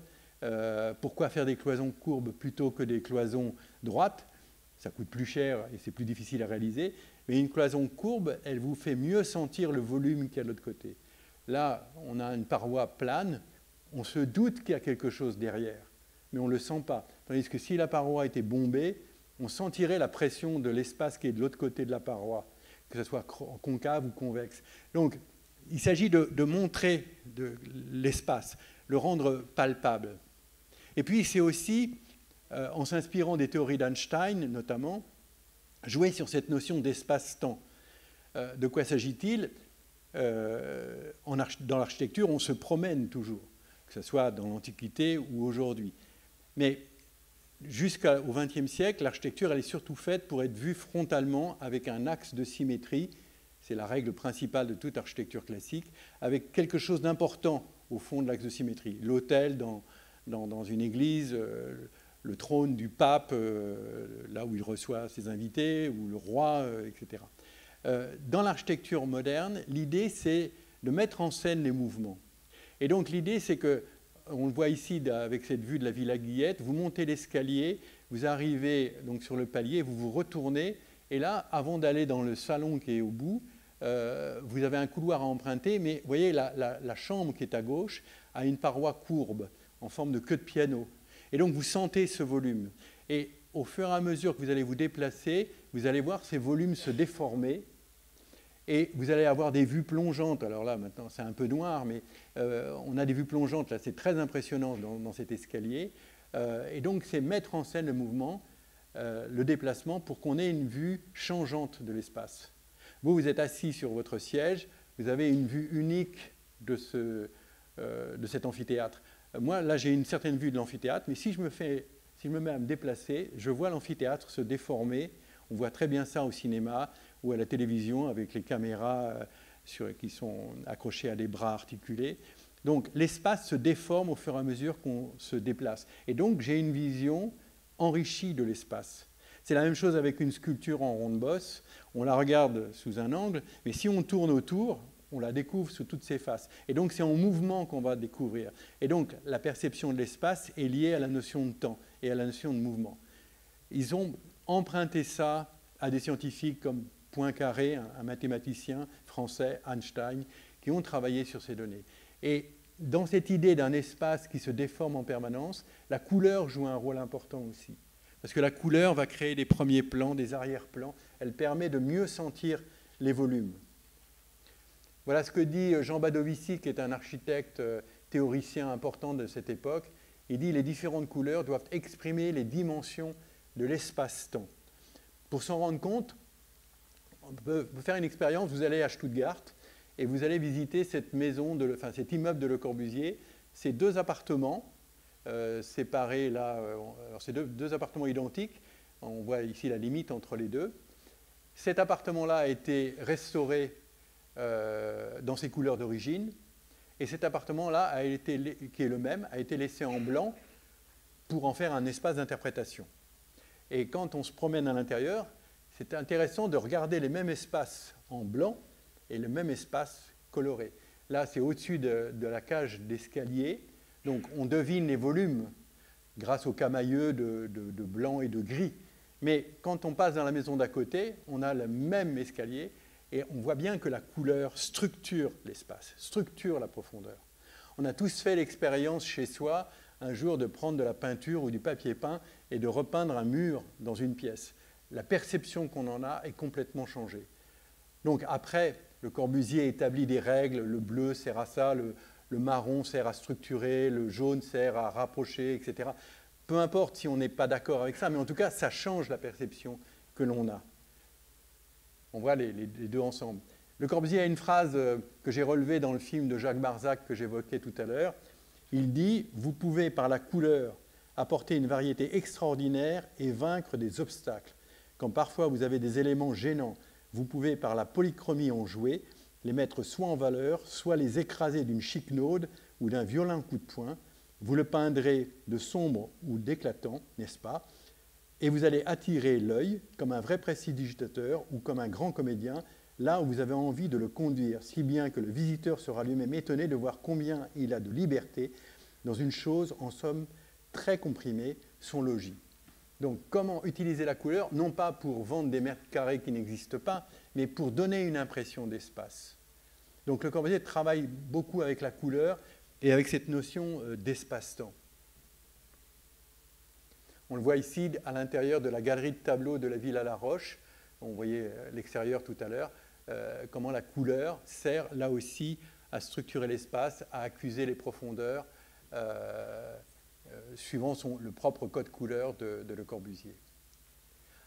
Pourquoi faire des cloisons courbes plutôt que des cloisons droites? Ça coûte plus cher et c'est plus difficile à réaliser. Mais une cloison courbe, elle vous fait mieux sentir le volume qu'il y a de l'autre côté. Là, on a une paroi plane, on se doute qu'il y a quelque chose derrière, mais on ne le sent pas. Tandis que si la paroi était bombée, on sentirait la pression de l'espace qui est de l'autre côté de la paroi, que ce soit concave ou convexe. Donc, il s'agit de montrer l'espace, le rendre palpable. Et puis, c'est aussi, en s'inspirant des théories d'Einstein, notamment, jouer sur cette notion d'espace-temps. De quoi s'agit-il? Dans l'architecture, on se promène toujours, que ce soit dans l'Antiquité ou aujourd'hui. Mais jusqu'au XXe siècle, l'architecture, elle est surtout faite pour être vue frontalement avec un axe de symétrie. C'est la règle principale de toute architecture classique, avec quelque chose d'important au fond de l'axe de symétrie. L'autel dans une église, le trône du pape, là où il reçoit ses invités, ou le roi, etc. Dans l'architecture moderne, l'idée, c'est de mettre en scène les mouvements. Et donc, l'idée, c'est que, on le voit ici avec cette vue de la Villa Guillette, vous montez l'escalier, vous arrivez donc sur le palier, vous vous retournez, et là, avant d'aller dans le salon qui est au bout, vous avez un couloir à emprunter, mais vous voyez, la chambre qui est à gauche a une paroi courbe, en forme de queue de piano. Et donc, vous sentez ce volume. Et au fur et à mesure que vous allez vous déplacer, vous allez voir ces volumes se déformer, et vous allez avoir des vues plongeantes. Alors là, maintenant, c'est un peu noir, mais on a des vues plongeantes. Là, c'est très impressionnant dans cet escalier. Et donc, c'est mettre en scène le mouvement, le déplacement, pour qu'on ait une vue changeante de l'espace. Vous êtes assis sur votre siège, vous avez une vue unique de cet amphithéâtre. Moi, là, j'ai une certaine vue de l'amphithéâtre, mais si je me mets à me déplacer, je vois l'amphithéâtre se déformer. On voit très bien ça au cinéma ou à la télévision avec les caméras qui sont accrochées à des bras articulés. Donc l'espace se déforme au fur et à mesure qu'on se déplace. Et donc j'ai une vision enrichie de l'espace. C'est la même chose avec une sculpture en ronde-bosse. On la regarde sous un angle, mais si on tourne autour, on la découvre sous toutes ses faces. Et donc c'est en mouvement qu'on va découvrir. Et donc la perception de l'espace est liée à la notion de temps et à la notion de mouvement. Ils ont emprunté ça à des scientifiques comme Poincaré, un mathématicien français, Einstein, qui ont travaillé sur ces données. Et dans cette idée d'un espace qui se déforme en permanence, la couleur joue un rôle important aussi. Parce que la couleur va créer des premiers plans, des arrière-plans. Elle permet de mieux sentir les volumes. Voilà ce que dit Jean Badovici, qui est un architecte théoricien important de cette époque. Il dit que les différentes couleurs doivent exprimer les dimensions de l'espace-temps. Pour s'en rendre compte, on peut faire une expérience. Vous allez à Stuttgart et vous allez visiter cette maison, cet immeuble de Le Corbusier. C'est deux appartements séparés là. Alors c'est deux appartements identiques. On voit ici la limite entre les deux. Cet appartement-là a été restauré dans ses couleurs d'origine. Et cet appartement-là, qui est le même, a été laissé en blanc pour en faire un espace d'interprétation. Et quand on se promène à l'intérieur, c'est intéressant de regarder les mêmes espaces en blanc et le même espace coloré. Là, c'est au-dessus de la cage d'escalier. Donc, on devine les volumes grâce au camailleux de blanc et de gris. Mais quand on passe dans la maison d'à côté, on a le même escalier et on voit bien que la couleur structure l'espace, structure la profondeur. On a tous fait l'expérience chez soi un jour de prendre de la peinture ou du papier peint et de repeindre un mur dans une pièce. La perception qu'on en a est complètement changée. Donc après, Le Corbusier établit des règles, le bleu sert à ça, le marron sert à structurer, le jaune sert à rapprocher, etc. Peu importe si on n'est pas d'accord avec ça, mais en tout cas, ça change la perception que l'on a. On voit les deux ensemble. Le Corbusier a une phrase que j'ai relevée dans le film de Jacques Barzac que j'évoquais tout à l'heure. Il dit « Vous pouvez, par la couleur, apporter une variété extraordinaire et vaincre des obstacles. Quand parfois vous avez des éléments gênants, vous pouvez, par la polychromie en jouer, les mettre soit en valeur, soit les écraser d'une chiquenaude ou d'un violent coup de poing. Vous le peindrez de sombre ou d'éclatant, n'est-ce pas? Et vous allez attirer l'œil comme un vrai prestidigitateur ou comme un grand comédien, là où vous avez envie de le conduire, si bien que le visiteur sera lui-même étonné de voir combien il a de liberté dans une chose, en somme, très comprimée, son logis. Donc, comment utiliser la couleur, non pas pour vendre des mètres carrés qui n'existent pas, mais pour donner une impression d'espace. Donc, Le Corbusier travaille beaucoup avec la couleur et avec cette notion d'espace-temps. On le voit ici à l'intérieur de la galerie de tableaux de la Villa La Roche. On voyait l'extérieur tout à l'heure, comment la couleur sert là aussi à structurer l'espace, à accuser les profondeurs, suivant le propre code couleur de Le Corbusier.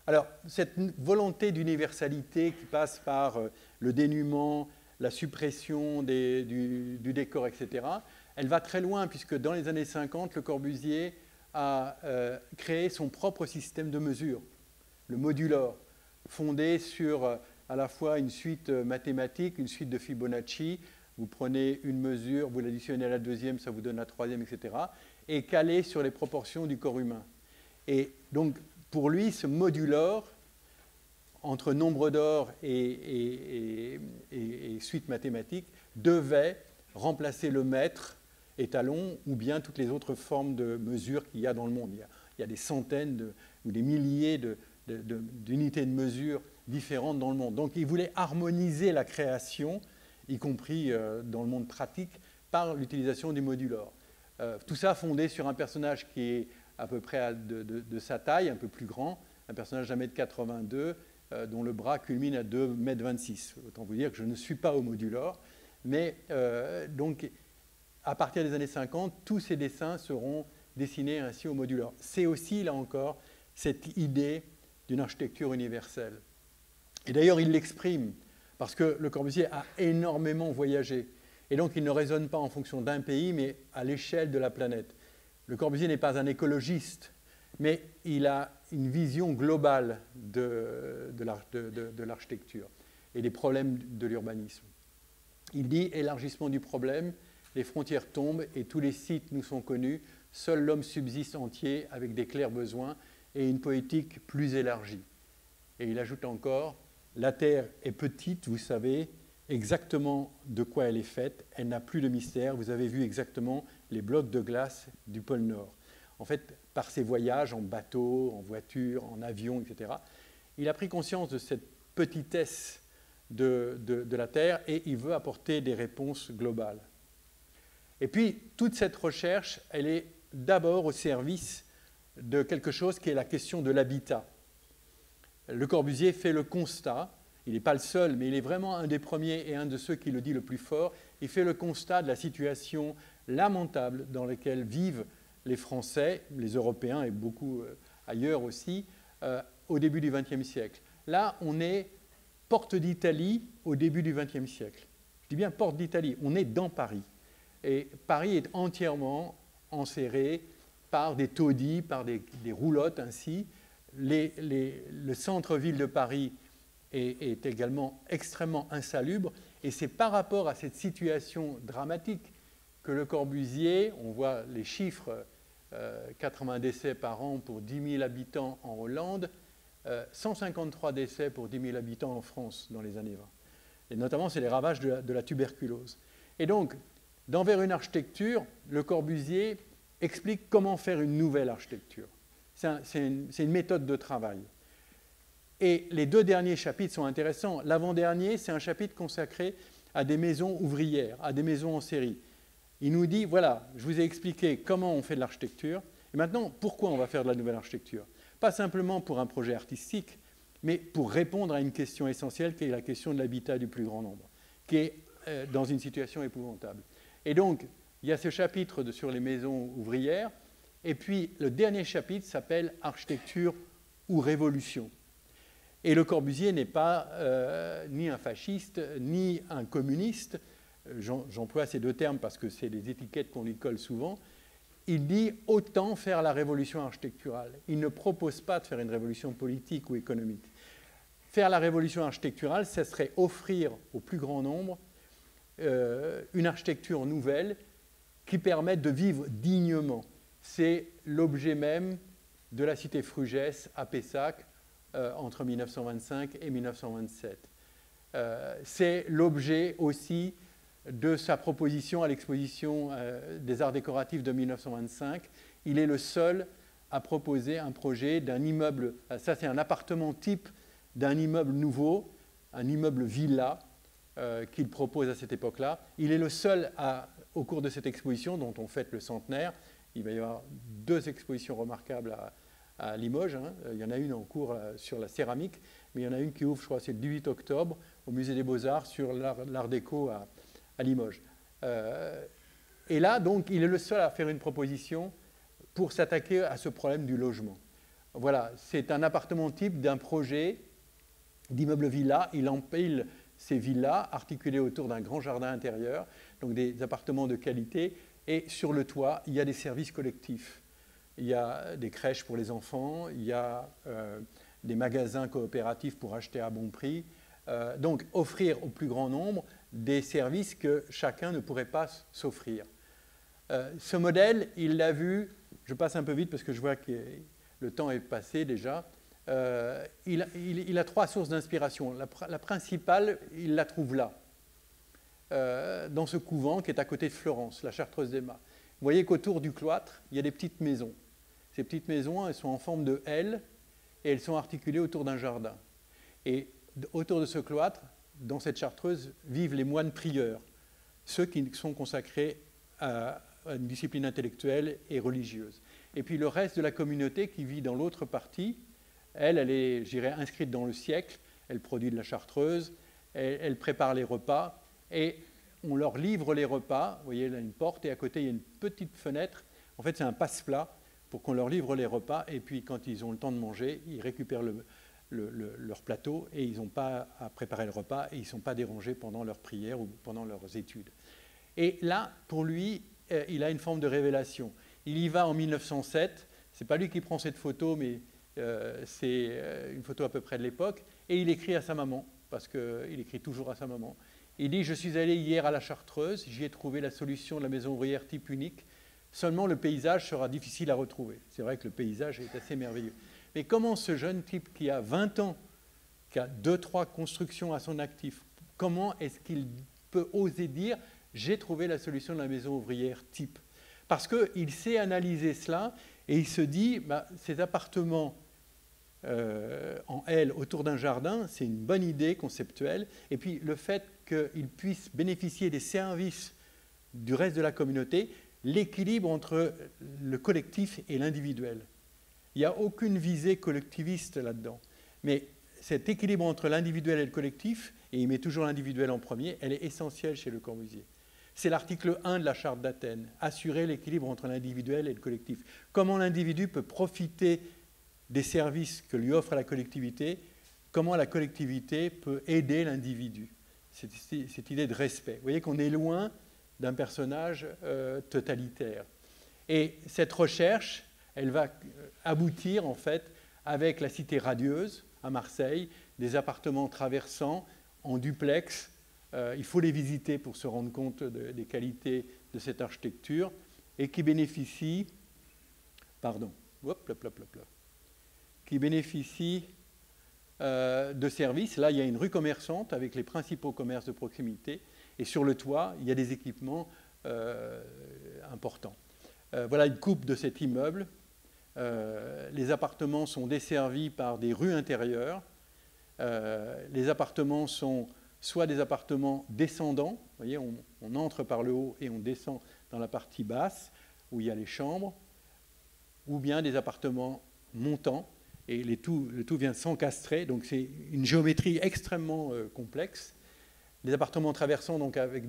Alors, cette volonté d'universalité qui passe par le dénuement, la suppression du décor, etc., elle va très loin, puisque dans les années 50, Le Corbusier a créé son propre système de mesure, le modulor, fondé sur à la fois une suite mathématique, une suite de Fibonacci. Vous prenez une mesure, vous l'additionnez à la deuxième, ça vous donne la troisième, etc., et calé sur les proportions du corps humain. Et donc, pour lui, ce modulor, entre nombre d'or et suite mathématique, devait remplacer le mètre, étalon, ou bien toutes les autres formes de mesures qu'il y a dans le monde. Il y a des centaines ou des milliers d'unités de mesure différentes dans le monde. Donc, il voulait harmoniser la création, y compris dans le monde pratique, par l'utilisation du modulor. Tout ça fondé sur un personnage qui est à peu près de sa taille, un peu plus grand, un personnage d'1,82 m, dont le bras culmine à 2,26 m. Autant vous dire que je ne suis pas au modulor, mais donc, à partir des années 50, tous ces dessins seront dessinés ainsi au modulor. C'est aussi, là encore, cette idée d'une architecture universelle. Et d'ailleurs, il l'exprime, parce que Le Corbusier a énormément voyagé. Et donc, il ne raisonne pas en fonction d'un pays, mais à l'échelle de la planète. Le Corbusier n'est pas un écologiste, mais il a une vision globale de l'architecture et des problèmes de l'urbanisme. Il dit « élargissement du problème, les frontières tombent et tous les sites nous sont connus, seul l'homme subsiste entier avec des clairs besoins et une poétique plus élargie. » Et il ajoute encore « la Terre est petite, vous savez exactement de quoi elle est faite, elle n'a plus de mystère, vous avez vu exactement les blocs de glace du pôle Nord. » En fait, par ses voyages en bateau, en voiture, en avion, etc., il a pris conscience de cette petitesse de la Terre et il veut apporter des réponses globales. Et puis, toute cette recherche, elle est d'abord au service de quelque chose qui est la question de l'habitat. Le Corbusier fait le constat, il n'est pas le seul, mais il est vraiment un des premiers et un de ceux qui le dit le plus fort, il fait le constat de la situation lamentable dans laquelle vivent les Français, les Européens et beaucoup ailleurs aussi, au début du XXe siècle. Là, on est porte d'Italie au début du XXe siècle. Je dis bien porte d'Italie, on est dans Paris. Et Paris est entièrement enserré par des taudis, par des roulottes ainsi. Le centre-ville de Paris est également extrêmement insalubre. Et c'est par rapport à cette situation dramatique que Le Corbusier, on voit les chiffres, 80 décès par an pour 10 000 habitants en Hollande, 153 décès pour 10 000 habitants en France dans les années 20. Et notamment, c'est les ravages de la tuberculose. Et donc, dans Vers une architecture, Le Corbusier explique comment faire une nouvelle architecture. C'est une méthode de travail. Et les deux derniers chapitres sont intéressants. L'avant-dernier, c'est un chapitre consacré à des maisons ouvrières, à des maisons en série. Il nous dit, voilà, je vous ai expliqué comment on fait de l'architecture, et maintenant, pourquoi on va faire de la nouvelle architecture? Pas simplement pour un projet artistique, mais pour répondre à une question essentielle qui est la question de l'habitat du plus grand nombre, qui est dans une situation épouvantable. Et donc, il y a ce chapitre sur les maisons ouvrières, et puis le dernier chapitre s'appelle « Architecture ou révolution ». Et Le Corbusier n'est pas ni un fasciste, ni un communiste. J'emploie ces deux termes parce que c'est des étiquettes qu'on lui colle souvent. Il dit autant faire la révolution architecturale. Il ne propose pas de faire une révolution politique ou économique. Faire la révolution architecturale, ce serait offrir au plus grand nombre une architecture nouvelle qui permette de vivre dignement. C'est l'objet même de la cité Frugès à Pessac entre 1925 et 1927. C'est l'objet aussi de sa proposition à l'exposition des arts décoratifs de 1925. Il est le seul à proposer un projet d'un immeuble, ça c'est un appartement type d'un immeuble nouveau, un immeuble villa qu'il propose à cette époque-là. Il est le seul au cours de cette exposition dont on fête le centenaire. Il va y avoir deux expositions remarquables à Limoges. Hein. Il y en a une en cours sur la céramique, mais il y en a une qui ouvre, je crois, c'est le 18 octobre, au Musée des Beaux-Arts, sur l'art déco à Limoges. Et là, donc, il est le seul à faire une proposition pour s'attaquer à ce problème du logement. Voilà, c'est un appartement type d'un projet d'immeuble villa. Il empile ces villas articulées autour d'un grand jardin intérieur, donc des appartements de qualité. Et sur le toit, il y a des services collectifs. Il y a des crèches pour les enfants, il y a des magasins coopératifs pour acheter à bon prix. Donc, offrir au plus grand nombre des services que chacun ne pourrait pas s'offrir. Ce modèle, il l'a vu, je passe un peu vite parce que je vois que le temps est passé déjà, il a trois sources d'inspiration. La principale, il la trouve là, dans ce couvent qui est à côté de Florence, la Chartreuse d'Emma. Vous voyez qu'autour du cloître, il y a des petites maisons. Ces petites maisons, elles sont en forme de L et elles sont articulées autour d'un jardin. Et autour de ce cloître, dans cette chartreuse, vivent les moines prieurs, ceux qui sont consacrés à une discipline intellectuelle et religieuse. Et puis le reste de la communauté qui vit dans l'autre partie, elle est, je dirais, inscrite dans le siècle, elle produit de la chartreuse, elle prépare les repas, et on leur livre les repas. Vous voyez, là, une porte, et à côté, il y a une petite fenêtre. En fait, c'est un passe-plat pour qu'on leur livre les repas, et puis quand ils ont le temps de manger, ils récupèrent leur plateau, et ils n'ont pas à préparer le repas, et ils ne sont pas dérangés pendant leur prière ou pendant leurs études. Et là, pour lui, il a une forme de révélation. Il y va en 1907, ce n'est pas lui qui prend cette photo, mais c'est une photo à peu près de l'époque, et il écrit à sa maman, parce qu'il écrit toujours à sa maman. Il dit « Je suis allé hier à la Chartreuse, j'y ai trouvé la solution de la maison ouvrière type unique, seulement le paysage sera difficile à retrouver. » C'est vrai que le paysage est assez merveilleux. Mais comment ce jeune type qui a 20 ans, qui a 2-3 constructions à son actif, comment est-ce qu'il peut oser dire « J'ai trouvé la solution de la maison ouvrière type » ? Parce qu'il sait analyser cela et il se dit ces appartements en L autour d'un jardin, c'est une bonne idée conceptuelle. Et puis le fait qu'ils puissent bénéficier des services du reste de la communauté, l'équilibre entre le collectif et l'individuel. Il n'y a aucune visée collectiviste là-dedans. Mais cet équilibre entre l'individuel et le collectif, et il met toujours l'individuel en premier, elle est essentielle chez Le Corbusier. C'est l'article 1 de la Charte d'Athènes, assurer l'équilibre entre l'individuel et le collectif. Comment l'individu peut profiter des services que lui offre la collectivité, comment la collectivité peut aider l'individu. Cette idée de respect. Vous voyez qu'on est loin d'un personnage totalitaire. Et cette recherche, elle va aboutir en fait avec la Cité radieuse à Marseille, des appartements traversants en duplex. Il faut les visiter pour se rendre compte des qualités de cette architecture et qui bénéficient, de services. Là, il y a une rue commerçante avec les principaux commerces de proximité et sur le toit, il y a des équipements importants. Voilà une coupe de cet immeuble. Les appartements sont desservis par des rues intérieures. Les appartements sont soit des appartements descendants, vous voyez, on entre par le haut et on descend dans la partie basse, où il y a les chambres, ou bien des appartements montants, et le tout vient s'encastrer, donc c'est une géométrie extrêmement complexe. Des appartements traversants, donc avec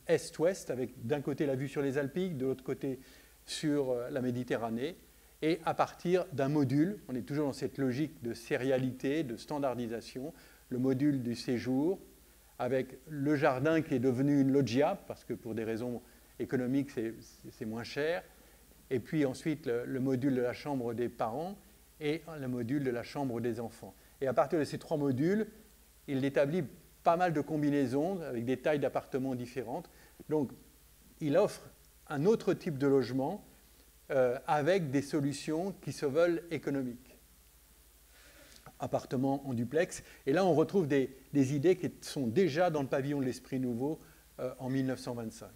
est-ouest, avec d'un côté la vue sur les Alpiques, de l'autre côté sur la Méditerranée, et à partir d'un module, on est toujours dans cette logique de sérialité, de standardisation, le module du séjour, avec le jardin qui est devenu une loggia, parce que pour des raisons économiques, c'est moins cher, et puis ensuite le module de la chambre des parents et le module de la chambre des enfants. Et à partir de ces trois modules, il établit pas mal de combinaisons avec des tailles d'appartements différentes. Donc, il offre un autre type de logement avec des solutions qui se veulent économiques. Appartements en duplex. Et là, on retrouve des idées qui sont déjà dans le pavillon de l'Esprit Nouveau en 1925.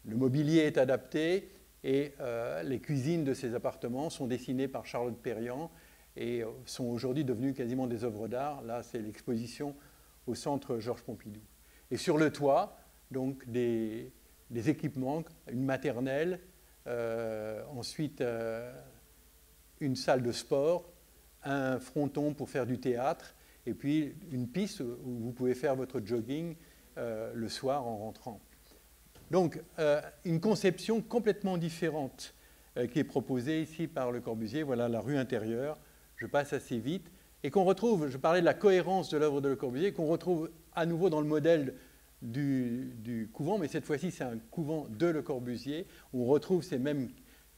Le mobilier est adapté et les cuisines de ces appartements sont dessinées par Charlotte Perriand et sont aujourd'hui devenues quasiment des œuvres d'art. Là, c'est l'exposition au centre Georges Pompidou. Et sur le toit, donc des équipements, une maternelle, ensuite une salle de sport, un fronton pour faire du théâtre, et puis une piste où vous pouvez faire votre jogging le soir en rentrant. Donc, une conception complètement différente qui est proposée ici par Le Corbusier. Voilà la rue intérieure, je passe assez vite, et qu'on retrouve, je parlais de la cohérence de l'œuvre de Le Corbusier, qu'on retrouve à nouveau dans le modèle du couvent, mais cette fois-ci c'est un couvent de Le Corbusier, où on retrouve ces mêmes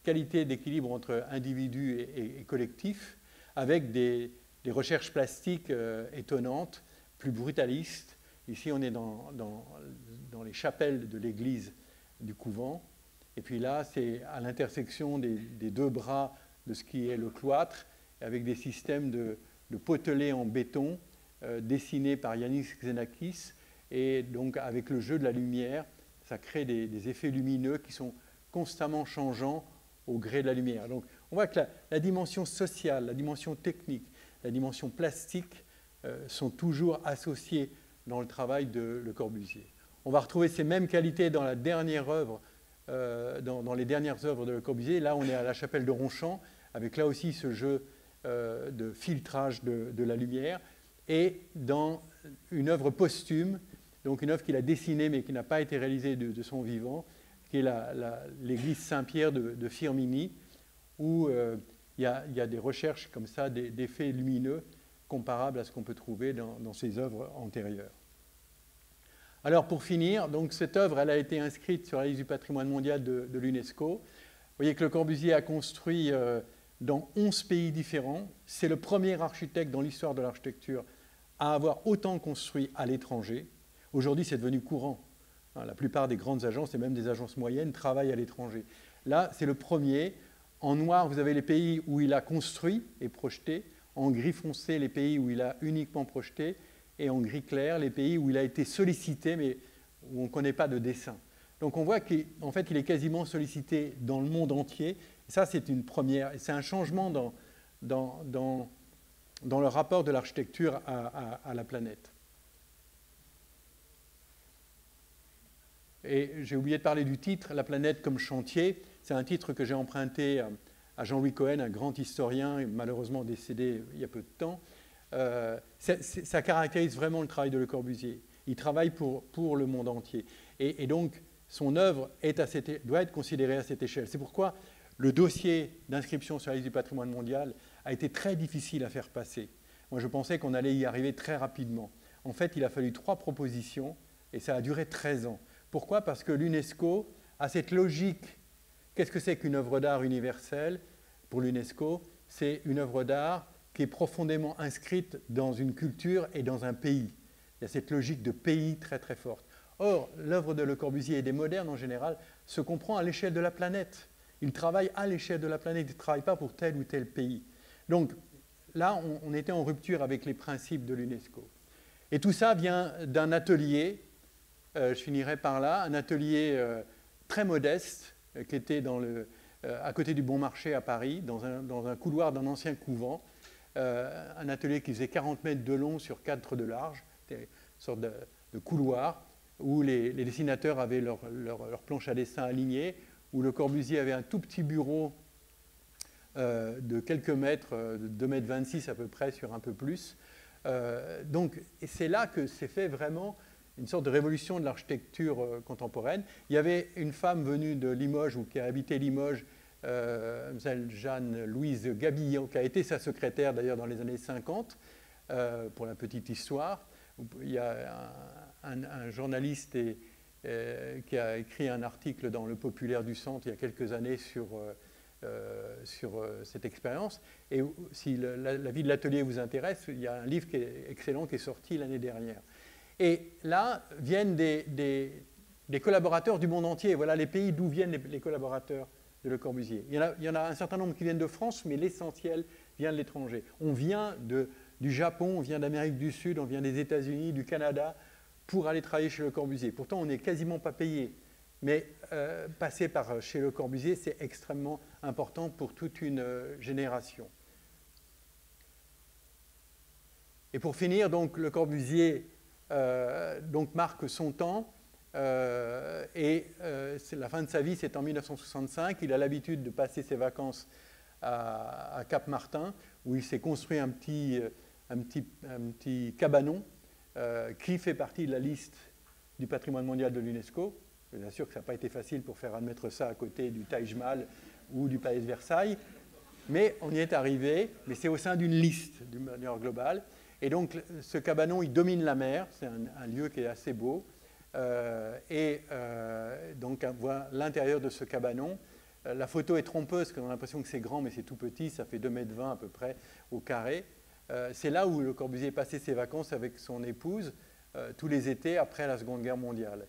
qualités d'équilibre entre individu et collectif, avec des recherches plastiques étonnantes, plus brutalistes. Ici on est dans les chapelles de l'église du couvent, et puis là c'est à l'intersection des deux bras de ce qui est le cloître, avec des systèmes de potelés en béton dessinés par Yannis Xenakis, et donc avec le jeu de la lumière, ça crée des effets lumineux qui sont constamment changeants au gré de la lumière. Donc on voit que la dimension sociale, la dimension technique, la dimension plastique sont toujours associées dans le travail de Le Corbusier. On va retrouver ces mêmes qualités dans la dernière œuvre, dans les dernières œuvres de Le Corbusier. Là on est à la chapelle de Ronchamp, avec là aussi ce jeu de filtrage de la lumière, et dans une œuvre posthume, donc une œuvre qu'il a dessinée mais qui n'a pas été réalisée de son vivant, qui est l'église Saint-Pierre de Firminy, où il y a des recherches comme ça, d'effets lumineux comparables à ce qu'on peut trouver dans ses œuvres antérieures. Alors pour finir, donc cette œuvre elle a été inscrite sur la liste du patrimoine mondial de l'UNESCO. Vous voyez que Le Corbusier a construit dans 11 pays différents. C'est le premier architecte dans l'histoire de l'architecture à avoir autant construit à l'étranger. Aujourd'hui, c'est devenu courant. La plupart des grandes agences, et même des agences moyennes, travaillent à l'étranger. Là, c'est le premier. En noir, vous avez les pays où il a construit et projeté. En gris foncé, les pays où il a uniquement projeté. Et en gris clair, les pays où il a été sollicité, mais où on ne connaît pas de dessin. Donc on voit qu'en fait, il est quasiment sollicité dans le monde entier. Et ça, c'est une première. C'est un changement dans le rapport de l'architecture à la planète. Et j'ai oublié de parler du titre, La planète comme chantier. C'est un titre que j'ai emprunté à Jean-Louis Cohen, un grand historien, malheureusement décédé il y a peu de temps. Ça caractérise vraiment le travail de Le Corbusier. Il travaille pour le monde entier. Et donc, son œuvre doit être considérée à cette échelle. C'est pourquoi le dossier d'inscription sur la liste du patrimoine mondial a été très difficile à faire passer. Moi, je pensais qu'on allait y arriver très rapidement. En fait, il a fallu 3 propositions et ça a duré 13 ans. Pourquoi? Parce que l'UNESCO a cette logique. Qu'est-ce que c'est qu'une œuvre d'art universelle? Pour l'UNESCO, c'est une œuvre d'art qui est profondément inscrite dans une culture et dans un pays. Il y a cette logique de pays très très forte. Or, l'œuvre de Le Corbusier et des modernes en général se comprend à l'échelle de la planète. Il travaille à l'échelle de la planète, il ne travaille pas pour tel ou tel pays. Donc là, on était en rupture avec les principes de l'UNESCO. Et tout ça vient d'un atelier, je finirai par là, un atelier très modeste qui était à côté du Bon Marché à Paris, dans un couloir d'un ancien couvent, un atelier qui faisait 40 mètres de long sur 4 de large, une sorte de couloir, où les dessinateurs avaient leur planche à dessin alignée, où Le Corbusier avait un tout petit bureau de quelques mètres, de 2,26 m à peu près, sur un peu plus. Donc, et c'est là que s'est fait vraiment une sorte de révolution de l'architecture contemporaine. Il y avait une femme venue de Limoges, ou qui a habité Limoges, Mlle Jeanne-Louise Gabillon, qui a été sa secrétaire d'ailleurs dans les années 50, pour la petite histoire. Il y a un journaliste qui a écrit un article dans Le Populaire du Centre il y a quelques années sur cette expérience. Et si la vie de l'atelier vous intéresse, il y a un livre qui est excellent qui est sorti l'année dernière. Et là viennent des collaborateurs du monde entier. Voilà les pays d'où viennent les collaborateurs de Le Corbusier. Il y en a un certain nombre qui viennent de France, mais l'essentiel vient de l'étranger. On vient du Japon, on vient d'Amérique du Sud, on vient des États-Unis, du Canada, pour aller travailler chez Le Corbusier. Pourtant, on n'est quasiment pas payé. Mais passer par chez Le Corbusier, c'est extrêmement important pour toute une génération. Et pour finir, donc, Le Corbusier donc, marque son temps. La fin de sa vie, c'est en 1965. Il a l'habitude de passer ses vacances à Cap-Martin, où il s'est construit un petit cabanon qui fait partie de la liste du patrimoine mondial de l'UNESCO. Je vous assure que ça n'a pas été facile pour faire admettre ça à côté du Taj Mahal ou du Palais de Versailles, mais on y est arrivé, mais c'est au sein d'une liste d'une manière globale. Et donc ce cabanon, il domine la mer, c'est un lieu qui est assez beau. Donc on voit l'intérieur de ce cabanon. La photo est trompeuse, parce qu'on a l'impression que c'est grand, mais c'est tout petit, ça fait 2,20 m à peu près au carré. C'est là où Le Corbusier passait ses vacances avec son épouse, tous les étés après la Seconde Guerre mondiale.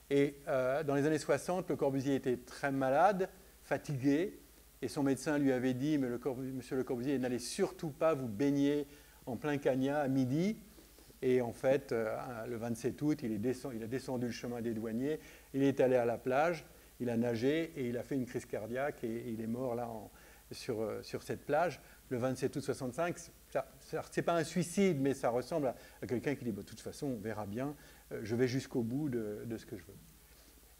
Et dans les années 60, Le Corbusier était très malade, fatigué, et son médecin lui avait dit « Monsieur Le Corbusier, n'allez surtout pas vous baigner en plein Cagnat à midi ». Et en fait, le 27 août, il a descendu le chemin des douaniers, il est allé à la plage, il a nagé et il a fait une crise cardiaque et il est mort là sur cette plage. Le 27 août 65, c'est pas un suicide, mais ça ressemble à quelqu'un qui dit de toute façon, on verra bien, je vais jusqu'au bout de ce que je veux.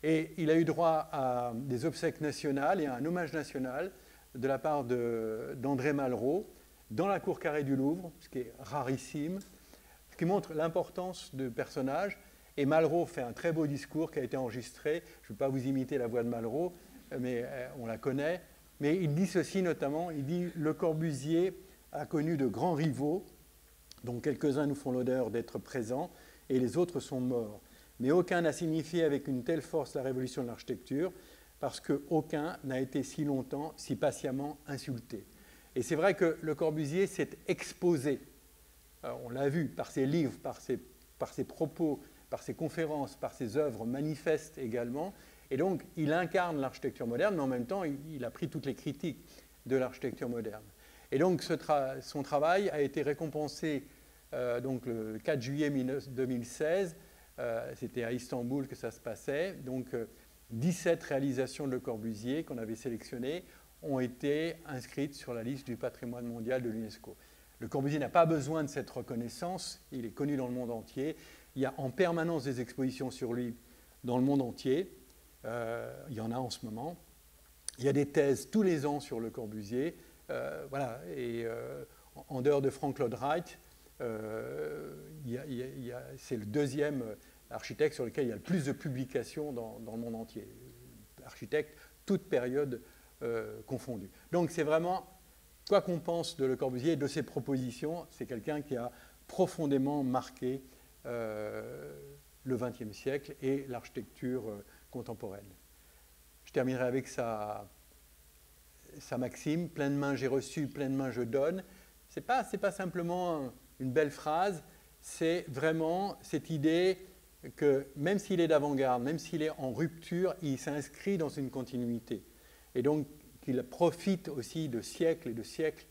Et il a eu droit à des obsèques nationales et à un hommage national de la part d'André Malraux dans la cour carrée du Louvre, ce qui est rarissime, ce qui montre l'importance du personnage. Et Malraux fait un très beau discours qui a été enregistré. Je ne vais pas vous imiter la voix de Malraux, mais on la connaît. Mais il dit ceci notamment, il dit « Le Corbusier a connu de grands rivaux, dont quelques-uns nous font l'honneur d'être présents, et les autres sont morts. Mais aucun n'a signifié avec une telle force la révolution de l'architecture, parce qu'aucun n'a été si longtemps, si patiemment insulté. » Et c'est vrai que Le Corbusier s'est exposé, on l'a vu, par ses livres, par ses propos, par ses conférences, par ses œuvres manifestes également. Et donc, il incarne l'architecture moderne, mais en même temps, il a pris toutes les critiques de l'architecture moderne. Et donc, son travail a été récompensé donc, le 4 juillet 2016. C'était à Istanbul que ça se passait. Donc, 17 réalisations de Le Corbusier qu'on avait sélectionnées ont été inscrites sur la liste du patrimoine mondial de l'UNESCO. Le Corbusier n'a pas besoin de cette reconnaissance. Il est connu dans le monde entier. Il y a en permanence des expositions sur lui dans le monde entier. Il y en a en ce moment. Il y a des thèses tous les ans sur Le Corbusier. Voilà. Et en dehors de Frank Lloyd Wright, c'est le deuxième architecte sur lequel il y a le plus de publications dans le monde entier. Architecte, toute période confondue. Donc c'est vraiment, quoi qu'on pense de Le Corbusier et de ses propositions, c'est quelqu'un qui a profondément marqué le XXe siècle et l'architecture contemporaine. Je terminerai avec sa maxime, pleine main j'ai reçu, pleine main je donne. C'est pas simplement une belle phrase, c'est vraiment cette idée que même s'il est d'avant-garde, même s'il est en rupture, il s'inscrit dans une continuité. Et donc qu'il profite aussi de siècles et de siècles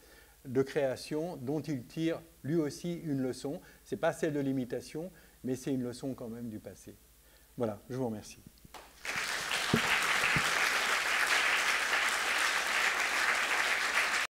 de création dont il tire lui aussi une leçon. Ce n'est pas celle de l'imitation, mais c'est une leçon quand même du passé. Voilà, je vous remercie.